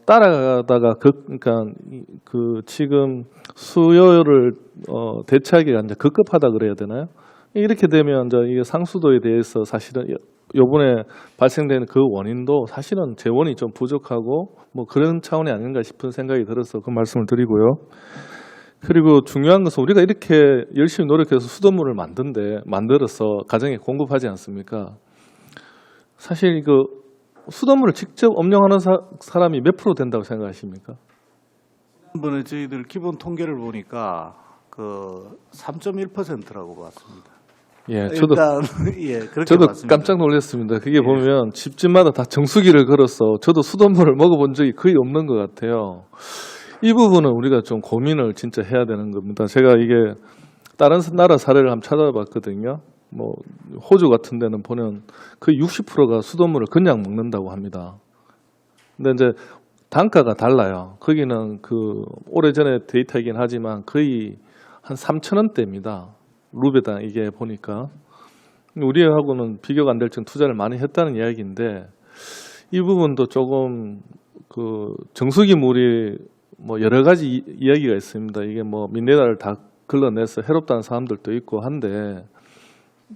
따라가다가 그러니까 그 지금 수요를 대체하기가 이제 급급하다 그래야 되나요? 이렇게 되면 이제 이게 상수도에 대해서 사실은 요번에 발생된 그 원인도 사실은 재원이 좀 부족하고 뭐 그런 차원이 아닌가 싶은 생각이 들어서 그 말씀을 드리고요. 그리고 중요한 것은 우리가 이렇게 열심히 노력해서 수돗물을 만들어서 가정에 공급하지 않습니까? 사실 그 수돗물을 직접 업용하는 사람이 몇 프로 된다고 생각하십니까? 이번에 저희들 기본 통계를 보니까 그 3.1%라고 봤습니다. 예, 저도 일단 예, 그렇게 저도 봤습니다. 깜짝 놀랐습니다. 그게 보면 집집마다 다 정수기를 걸어서 저도 수돗물을 먹어본 적이 거의 없는 것 같아요. 이 부분은 우리가 좀 고민을 진짜 해야 되는 겁니다. 제가 이게 다른 나라 사례를 한번 찾아봤거든요. 뭐 호주 같은 데는 보면 거의 60%가 수돗물을 그냥 먹는다고 합니다. 근데 이제 단가가 달라요. 거기는 그 오래전에 데이터이긴 하지만 거의 한 3,000원대입니다. 루베당 이게 보니까 우리하고는 비교가 안 될 정도 투자를 많이 했다는 이야기인데 이 부분도 조금 그 정수기 물이 뭐 여러 가지 이야기가 있습니다. 이게 뭐 미네랄을 다 걸러내서 해롭다는 사람들도 있고 한데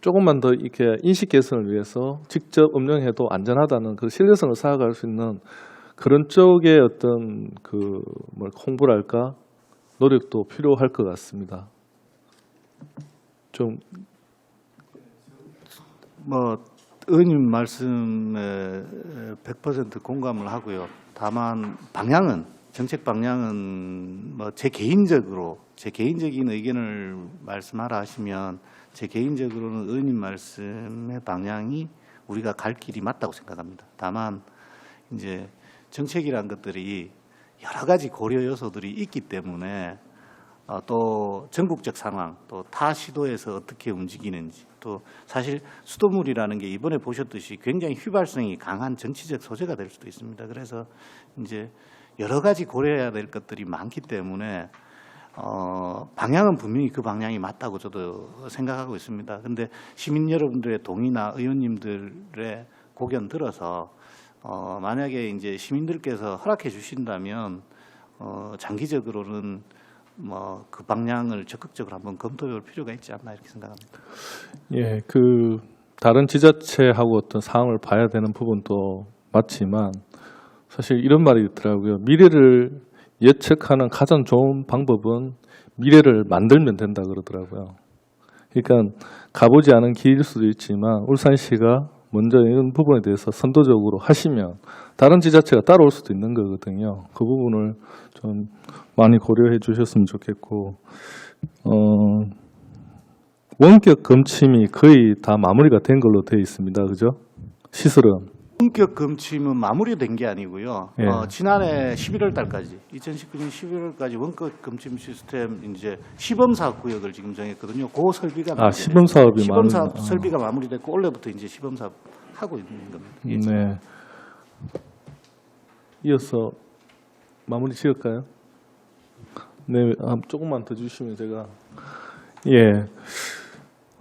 조금만 더 이렇게 인식 개선을 위해서 직접 음용해도 안전하다는 그 신뢰성을 쌓아갈 수 있는 그런 쪽의 어떤 그 뭘 홍보랄까 노력도 필요할 것 같습니다. 좀 뭐 의원님 말씀에 100% 공감을 하고요. 다만 방향은 정책 방향은 뭐 제 개인적인 의견을 말씀하라 하시면 제 개인적으로는 의원님 말씀의 방향이 우리가 갈 길이 맞다고 생각합니다. 다만 이제 정책이란 것들이 여러 가지 고려 요소들이 있기 때문에 또 전국적 상황, 또 타 시도에서 어떻게 움직이는지, 또 사실 수돗물이라는 게 이번에 보셨듯이 굉장히 휘발성이 강한 정치적 소재가 될 수도 있습니다. 그래서 이제 여러 가지 고려해야 될 것들이 많기 때문에 방향은 분명히 그 방향이 맞다고 저도 생각하고 있습니다. 그런데 시민 여러분들의 동의나 의원님들의 고견 들어서 만약에 이제 시민들께서 허락해 주신다면 장기적으로는 뭐 그 방향을 적극적으로 한번 검토해 볼 필요가 있지 않나 이렇게 생각합니다. 예, 그 다른 지자체하고 어떤 상황을 봐야 되는 부분도 맞지만 사실 이런 말이 있더라고요. 미래를 예측하는 가장 좋은 방법은 미래를 만들면 된다 그러더라고요. 그러니까 가보지 않은 길일 수도 있지만 울산시가 먼저 이런 부분에 대해서 선도적으로 하시면 다른 지자체가 따라올 수도 있는 거거든요. 그 부분을 좀 많이 고려해 주셨으면 좋겠고 원격 검침이 거의 다 마무리가 된 걸로 되어 있습니다. 그죠? 시설은. 원격 검침은 마무리된 게 아니고요. 예. 지난해 11월 달까지 2019년 11월까지 원격 검침 시스템 이제 시범 사업 구역을 지금 정했거든요. 그 설비가 시범 사업이 시범 사업 설비가 마무리됐고 올해부터 이제 시범 사업 하고 있는 겁니다. 네. 이어서 마무리 지을까요? 네, 조금만 더 주시면 제가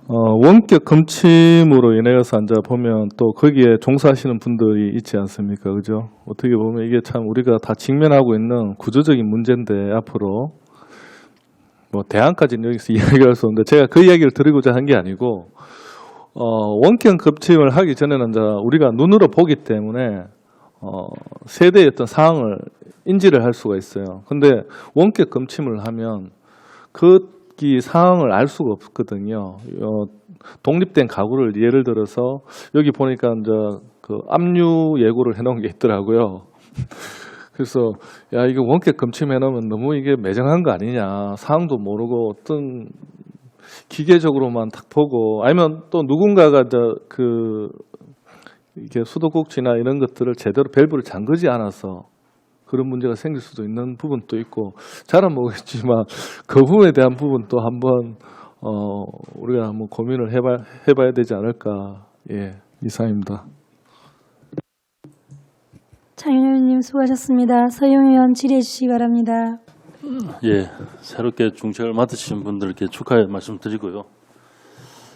원격 검침으로 인해서 앉아 보면 또 거기에 종사하시는 분들이 있지 않습니까? 그죠? 어떻게 보면 이게 참 우리가 다 직면하고 있는 구조적인 문제인데 앞으로 뭐 대안까지는 여기서 이야기할 수 없는데 제가 그 이야기를 드리고자 한 게 아니고 원격 검침을 하기 전에는 이제 우리가 눈으로 보기 때문에 세대의 어떤 상황을 인지를 할 수가 있어요. 근데 원격 검침을 하면 이 상황을 알 수가 없거든요. 독립된 가구를 예를 들어서 여기 보니까 이제 그 압류 예고를 해놓은 게 있더라고요. 그래서 야 이거 원격 검침해놓으면 너무 이게 매정한 거 아니냐, 상황도 모르고 어떤 기계적으로만 딱 보고, 아니면 또 누군가가 이게 수도꼭지나 이런 것들을 제대로 밸브를 잠그지 않아서 그런 문제가 생길 수도 있는 부분도 있고, 잘은 모르겠지만 그 부분에 대한 부분도 한번 우리가 한번 고민을 해봐야 되지 않을까. 예, 이상입니다. 차윤 의원님 수고하셨습니다. 서영 의원 질의해 주시기 바랍니다. 예, 새롭게 중책을 맡으신 분들께 축하의 말씀드리고요.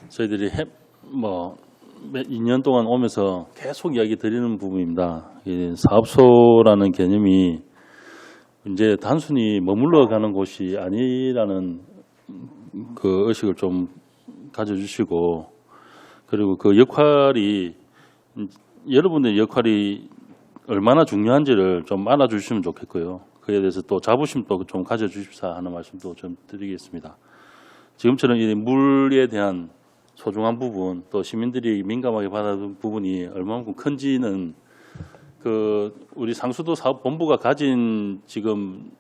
저희들이 2년 동안 오면서 계속 이야기 드리는 부분입니다. 이 사업소라는 개념이 이제 단순히 머물러 가는 곳이 아니라는 그 의식을 좀 가져주시고, 그리고 그 역할이, 여러분의 역할이 얼마나 중요한지를 좀 알아주시면 좋겠고요. 그에 대해서 또 자부심도 좀 가져주십사 하는 말씀도 좀 드리겠습니다. 지금처럼 이 물에 대한 소중한 부분, 또 시민들이 민감하게 받아들인 부분이 얼마만큼 큰지는 우리 상수도 사업본부가 가진 지금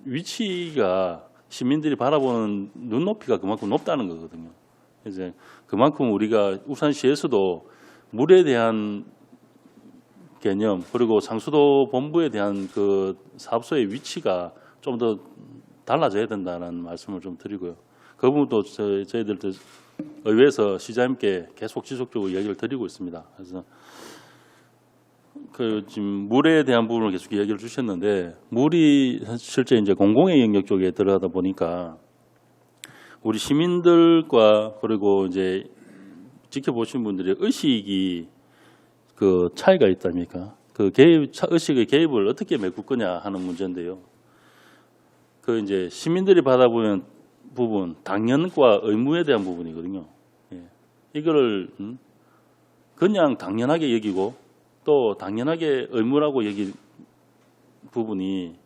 위치가 시민들이 바라보는 눈높이가 그만큼 높다는 거거든요. 이제 그만큼 우리가 울산시에서도 물에 대한 개념, 그리고 상수도 본부에 대한 그 사업소의 위치가 좀 더 달라져야 된다는 말씀을 좀 드리고요. 그 부분도 저희들도 의회에서 시장님께 계속 지속적으로 이야기를 드리고 있습니다. 그래서 지금 물에 대한 부분을 계속 이야기를 주셨는데, 물이 실제 이제 공공의 영역 쪽에 들어가다 보니까 우리 시민들과 그리고 이제 지켜보신 분들의 의식이 그 차이가 있답니까? 그 의식의 개입을 어떻게 메꿀 거냐 하는 문제인데요. 그 이제 시민들이 받아보는 부분, 당연과 의무에 대한 부분이거든요. 예. 이거를 그냥 당연하게 여기고 또 당연하게 의무라고 여길 부분이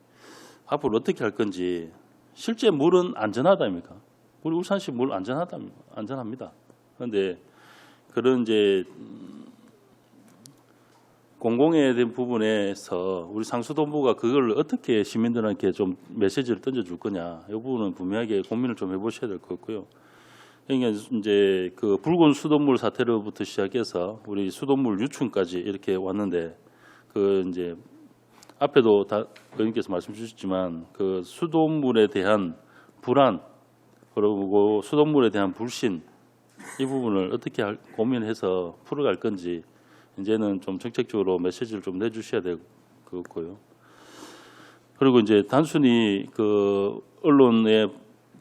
앞으로 어떻게 할 건지. 실제 물은 안전하다입니까? 우리 울산시 물 안전합니다. 그런데 그런 이제 공공에 대한 부분에서 우리 상수도부가 그걸 어떻게 시민들한테 좀 메시지를 던져줄 거냐, 이 부분은 분명하게 고민을 좀 해보셔야 될 것 같고요. 그러니까 이제 그 붉은 수돗물 사태로부터 시작해서 우리 수돗물 유충까지 이렇게 왔는데, 그 이제 앞에도 다 의원님께서 말씀 주셨지만 그 수돗물에 대한 불안, 그리고 수돗물에 대한 불신, 이 부분을 어떻게 고민해서 풀어갈 건지 이제는 좀 정책적으로 메시지를 좀 내주셔야 될 것 같고요. 그리고 이제 단순히 그 언론에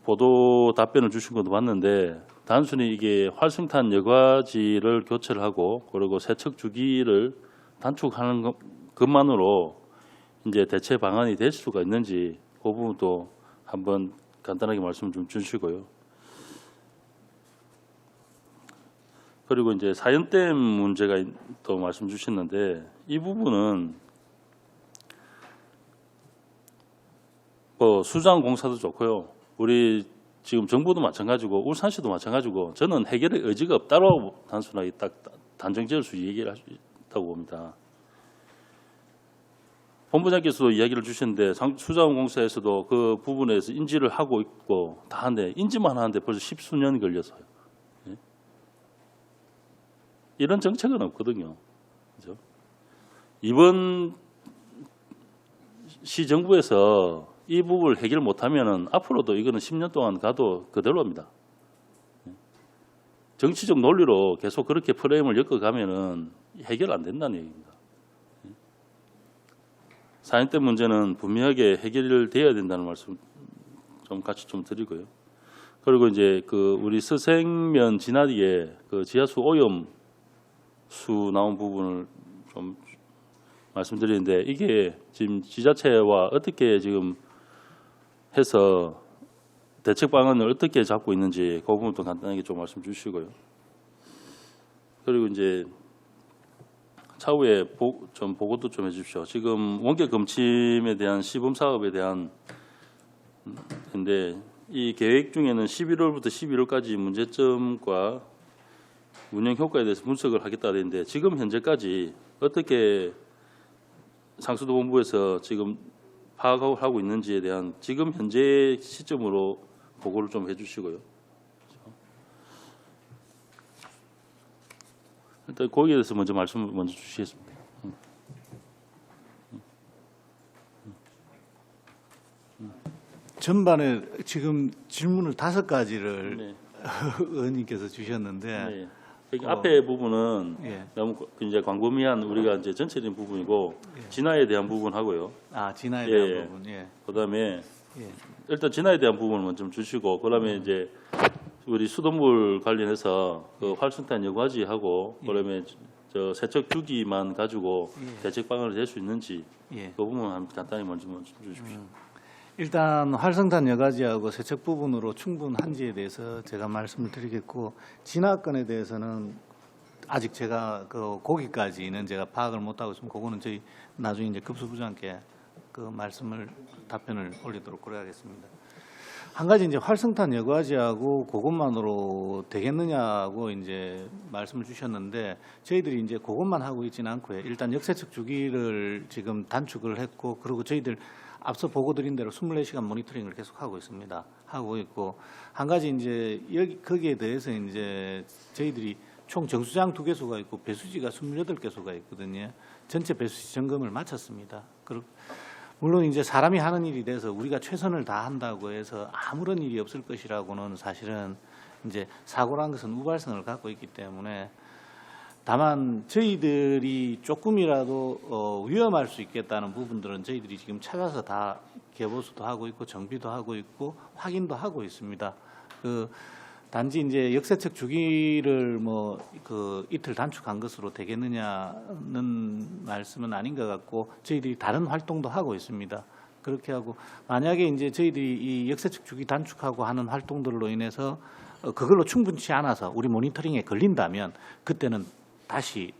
보도 답변을 주신 것도 봤는데, 단순히 이게 활성탄 여과지를 교체를 하고 그리고 세척 주기를 단축하는 것만으로 이제 대체 방안이 될 수가 있는지, 그 부분도 한번 간단하게 말씀 좀 주시고요. 그리고 이제 사연댐 문제가 또 말씀 주셨는데, 이 부분은 수장 공사도 좋고요. 우리 지금 정부도 마찬가지고 울산시도 마찬가지고, 저는 해결의 의지가 없다고 단순하게 딱 단정 지을 수 얘기를 할 수 있다고 봅니다. 본부장께서도 이야기를 주셨는데, 수장 공사에서도 그 부분에서 인지를 하고 있고 다 하는데, 인지만 하는데 벌써 10수년이 걸려서요. 이런 정책은 없거든요. 그죠? 이번 시정부에서 이 부분을 해결 못하면은 앞으로도 이거는 10년 동안 가도 그대로입니다. 정치적 논리로 계속 그렇게 프레임을 엮어가면은 해결 안 된다는 얘기입니다. 사연댐 문제는 분명하게 해결돼야 된다는 말씀 좀 같이 좀 드리고요. 그리고 이제 그 우리 서생면 지나리에 그 지하수 오염 수 나온 부분을 좀 말씀드리는데 이게 지금 지자체와 어떻게 지금 해서 대책 방안을 어떻게 잡고 있는지 그 부분도 간단하게 좀 말씀 주시고요. 그리고 이제 차후에 좀 보고도 좀 해주십시오. 지금 원격 검침에 대한 시범 사업에 대한 근데 이 계획 중에는 11월부터 11월까지 문제점과 운영 효과에 대해서 분석을 하겠다 되는데 지금 현재까지 어떻게 상수도 본부에서 지금 파악하고 있는지에 대한 지금 현재 시점으로 보고를 좀 해주시고요. 일단 거기에 대해서 먼저 말씀을 먼저 주시겠습니다. 전반에 지금 질문을 5가지를 네. 의원님께서 주셨는데 네. 여기 앞에 부분은 예. 너무 이제 광범위한 우리가 이제 전체적인 부분이고 진화에 대한 부분하고요. 진화에 예, 대한 예. 부분. 예. 그다음에 예. 일단 진화에 대한 부분을 먼저 좀 주시고 그다음에 이제 우리 수돗물 관련해서 그 활성탄 여과지하고 그다음에 저 세척 주기만 가지고 대책 방안을 낼 수 있는지 예. 그 부분 한번 간단히 먼저 주십시오. 일단 활성탄 여과지하고 세척 부분으로 충분한지에 대해서 제가 말씀을 드리겠고 진화건에 대해서는 아직 제가 그 거기까지는 제가 파악을 못하고 있으면 그거는 저희 나중에 이제 급수부장께 그 말씀을 답변을 올리도록 그래야겠습니다. 한 가지 이제 활성탄 여과지하고 그것만으로 되겠느냐고 이제 말씀을 주셨는데 저희들이 이제 그것만 하고 있지는 않고요. 일단 역세척 주기를 지금 단축을 했고 그리고 저희들 앞서 보고 드린 대로 24시간 모니터링을 계속 하고 있습니다. 하고 있고 한 가지 이제 여기 거기에 대해서 이제 저희들이 총 정수장 2개소가 있고 배수지가 28개소가 있거든요. 전체 배수지 점검을 마쳤습니다. 그리고 물론 이제 사람이 하는 일이 돼서 우리가 최선을 다한다고 해서 아무런 일이 없을 것이라고는 사실은 이제 사고란 것은 우발성을 갖고 있기 때문에 다만 저희들이 조금이라도 위험할 수 있겠다는 부분들은 저희들이 지금 찾아서 다 개보수도 하고 있고 정비도 하고 있고 확인도 하고 있습니다. 그 단지 이제 역세척 주기를 뭐 그 이틀 단축한 것으로 되겠느냐는 말씀은 아닌 것 같고 저희들이 다른 활동도 하고 있습니다. 그렇게 하고 만약에 이제 저희들이 이 역세척 주기 단축하고 하는 활동들로 인해서 그걸로 충분치 않아서 우리 모니터링에 걸린다면 그때는 다시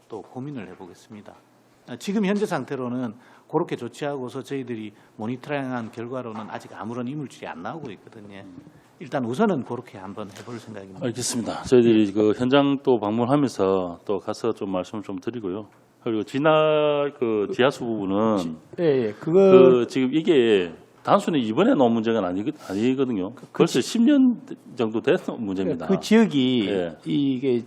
또 고민을 해보겠습니다. 지금 현재 상태로는 그렇게 조치하고서 저희들이 모니터링한 결과로는 아직 아무런 이물질이 안 나오고 있거든요. 일단 우선은 그렇게 한번 해볼 생각입니다. 알겠습니다. 저희들이 그 현장 또 방문하면서 또 가서 좀 말씀을 좀 드리고요. 그리고 진화 그 지하수 부분은 예, 그 지금 이게 단순히 이번에 나온 문제가 아니거든요. 벌써 10년 정도 된 문제입니다. 그 지역이 예. 이게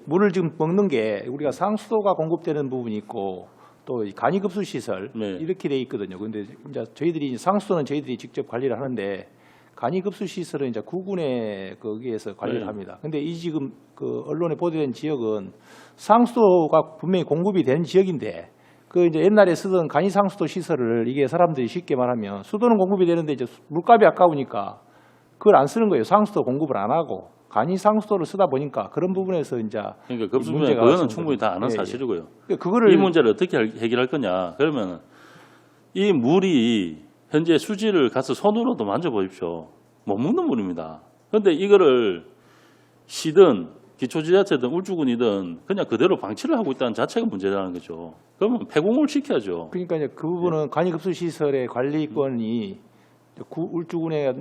물을 지금 먹는 게 우리가 상수도가 공급되는 부분이 있고 또 간이급수 시설 네. 이렇게 돼 있거든요. 그런데 이제 저희들이 상수도는 저희들이 직접 관리를 하는데 간이급수 시설은 이제 구군에 거기에서 관리를 네. 합니다. 근데 이 지금 그 언론에 보도된 지역은 상수도가 분명히 공급이 된 지역인데 그 이제 옛날에 쓰던 간이상수도 시설을 이게 사람들이 쉽게 말하면 수도는 공급이 되는데 이제 물값이 아까우니까 그걸 안 쓰는 거예요. 상수도 공급을 안 하고 간이상수도를 쓰다 보니까 그런 부분에서 이제 그러니까 급수면 문제가 그거는 왔습니다. 충분히 다 아는 예, 예. 사실이고요. 그거를 이 문제를 어떻게 해결할 거냐? 그러면 이 물이 현재 수지를 가서 손으로도 만져보십시오. 못 먹는 물입니다. 그런데 이거를 시든 기초지자체든 울주군이든 그냥 그대로 방치를 하고 있다는 자체가 문제라는 거죠. 그러면 폐공을 시켜야죠. 그러니까 이제 그 부분은 간이급수 시설의 관리권이 울주군에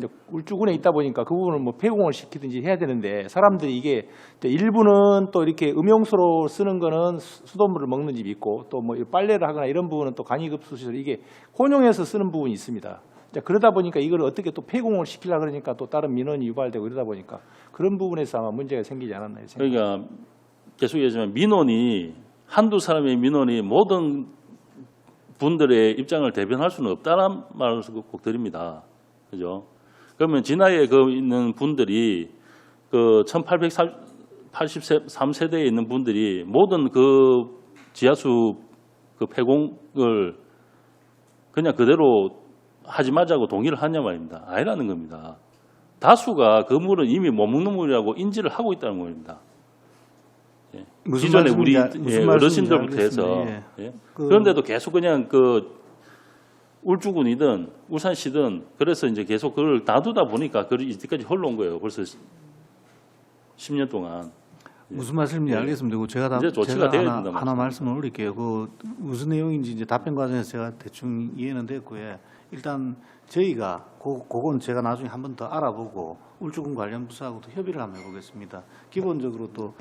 있다 보니까 그 부분을 뭐 폐공을 시키든지 해야 되는데 사람들이 이게 일부는 또 이렇게 음용수로 쓰는 거는 수돗물을 먹는 집이 있고 또 뭐 빨래를 하거나 이런 부분은 또 간이급수 시설 이게 혼용해서 쓰는 부분이 있습니다. 그러다 보니까 이걸 어떻게 또 폐공을 시키려고 그러니까 또 다른 민원이 유발되고 이러다 보니까 그런 부분에서 아마 문제가 생기지 않았나 생각합니다. 그러니까 계속 얘기하지만 민원이 한두 사람의 민원이 모든 분들의 입장을 대변할 수는 없다는 말을 꼭 드립니다. 그죠? 그러면 진화에 있는 분들이 그 1883세대에 있는 분들이 모든 그 지하수 그 폐공을 그냥 그대로 하지 말자고 동의를 하냐 말입니다. 아니라는 겁니다. 다수가 그 물은 이미 못 먹는 물이라고 인지를 하고 있다는 겁니다. 예. 무슨 기존에 우리 말씀인지 예, 어르신들부터 해서 알겠습니다. 예. 그런데도 계속 그냥 그 울주군이든 울산시든 그래서 이제 계속 그걸 놔두다 보니까 그 이때까지 흘러온 거예요. 벌써 10년 동안. 무슨 말씀인지 예. 알겠습니다. 그 제가 이제 조치가 되어야 된다 하나 말씀을 올릴게요. 그 무슨 내용인지 이제 답변 과정에서 제가 대충 이해는 됐고요. 일단 저희가 그건 제가 나중에 한 번 더 알아보고 울주군 관련 부서하고도 협의를 한번 해보겠습니다. 기본적으로 또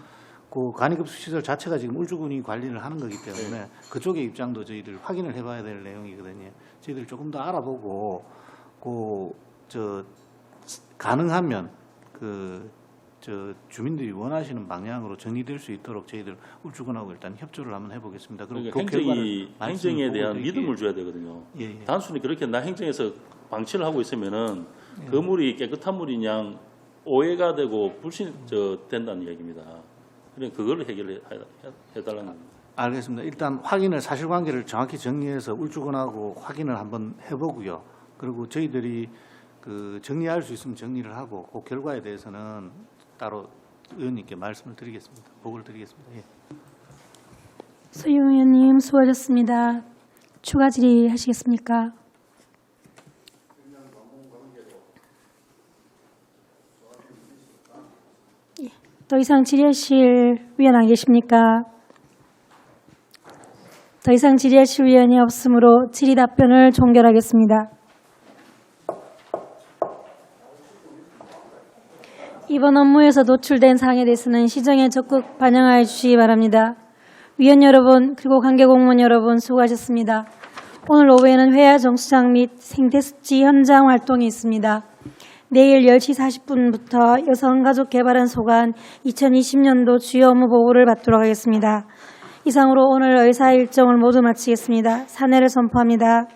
그 간이급수 시설 자체가 지금 울주군이 관리를 하는 거기 때문에 그쪽의 입장도 저희들 확인을 해봐야 될 내용이거든요. 저희들 조금 더 알아보고 가능하면 주민들이 원하시는 방향으로 정리될 수 있도록 저희들 울주군하고 일단 협조를 한번 해보겠습니다. 그리고 그러니까 그 결과를 행정에 대한 말씀을 믿음을 줘야 되거든요. 예, 예. 단순히 그렇게 나 행정에서 방치를 하고 있으면은 그 물이 깨끗한 물이냐 오해가 되고 된다는 이야기입니다. 그러니까 그걸 해달라는 겁니다. 알겠습니다. 일단 확인을 사실관계를 정확히 정리해서 울주군하고 확인을 한번 해보고요. 그리고 저희들이 그 정리할 수 있으면 정리를 하고 그 결과에 대해서는 따로 의원님께 말씀을 드리겠습니다. 보고를 드리겠습니다. 예. 소영 의원님 수고하셨습니다. 추가 질의하시겠습니까? 예. 더 이상 질의하실 위원 안 계십니까? 더 이상 질의하실 위원이 없으므로 질의 답변을 종결하겠습니다. 이번 업무에서 노출된 사항에 대해서는 시정에 적극 반영하여 주시기 바랍니다. 위원 여러분 그리고 관계공무원 여러분 수고하셨습니다. 오늘 오후에는 회화 정수장 및 생태수치 현장 활동이 있습니다. 내일 10시 40분부터 여성가족개발원 소관 2020년도 주요 업무 보고를 받도록 하겠습니다. 이상으로 오늘 의사 일정을 모두 마치겠습니다. 사내를 선포합니다.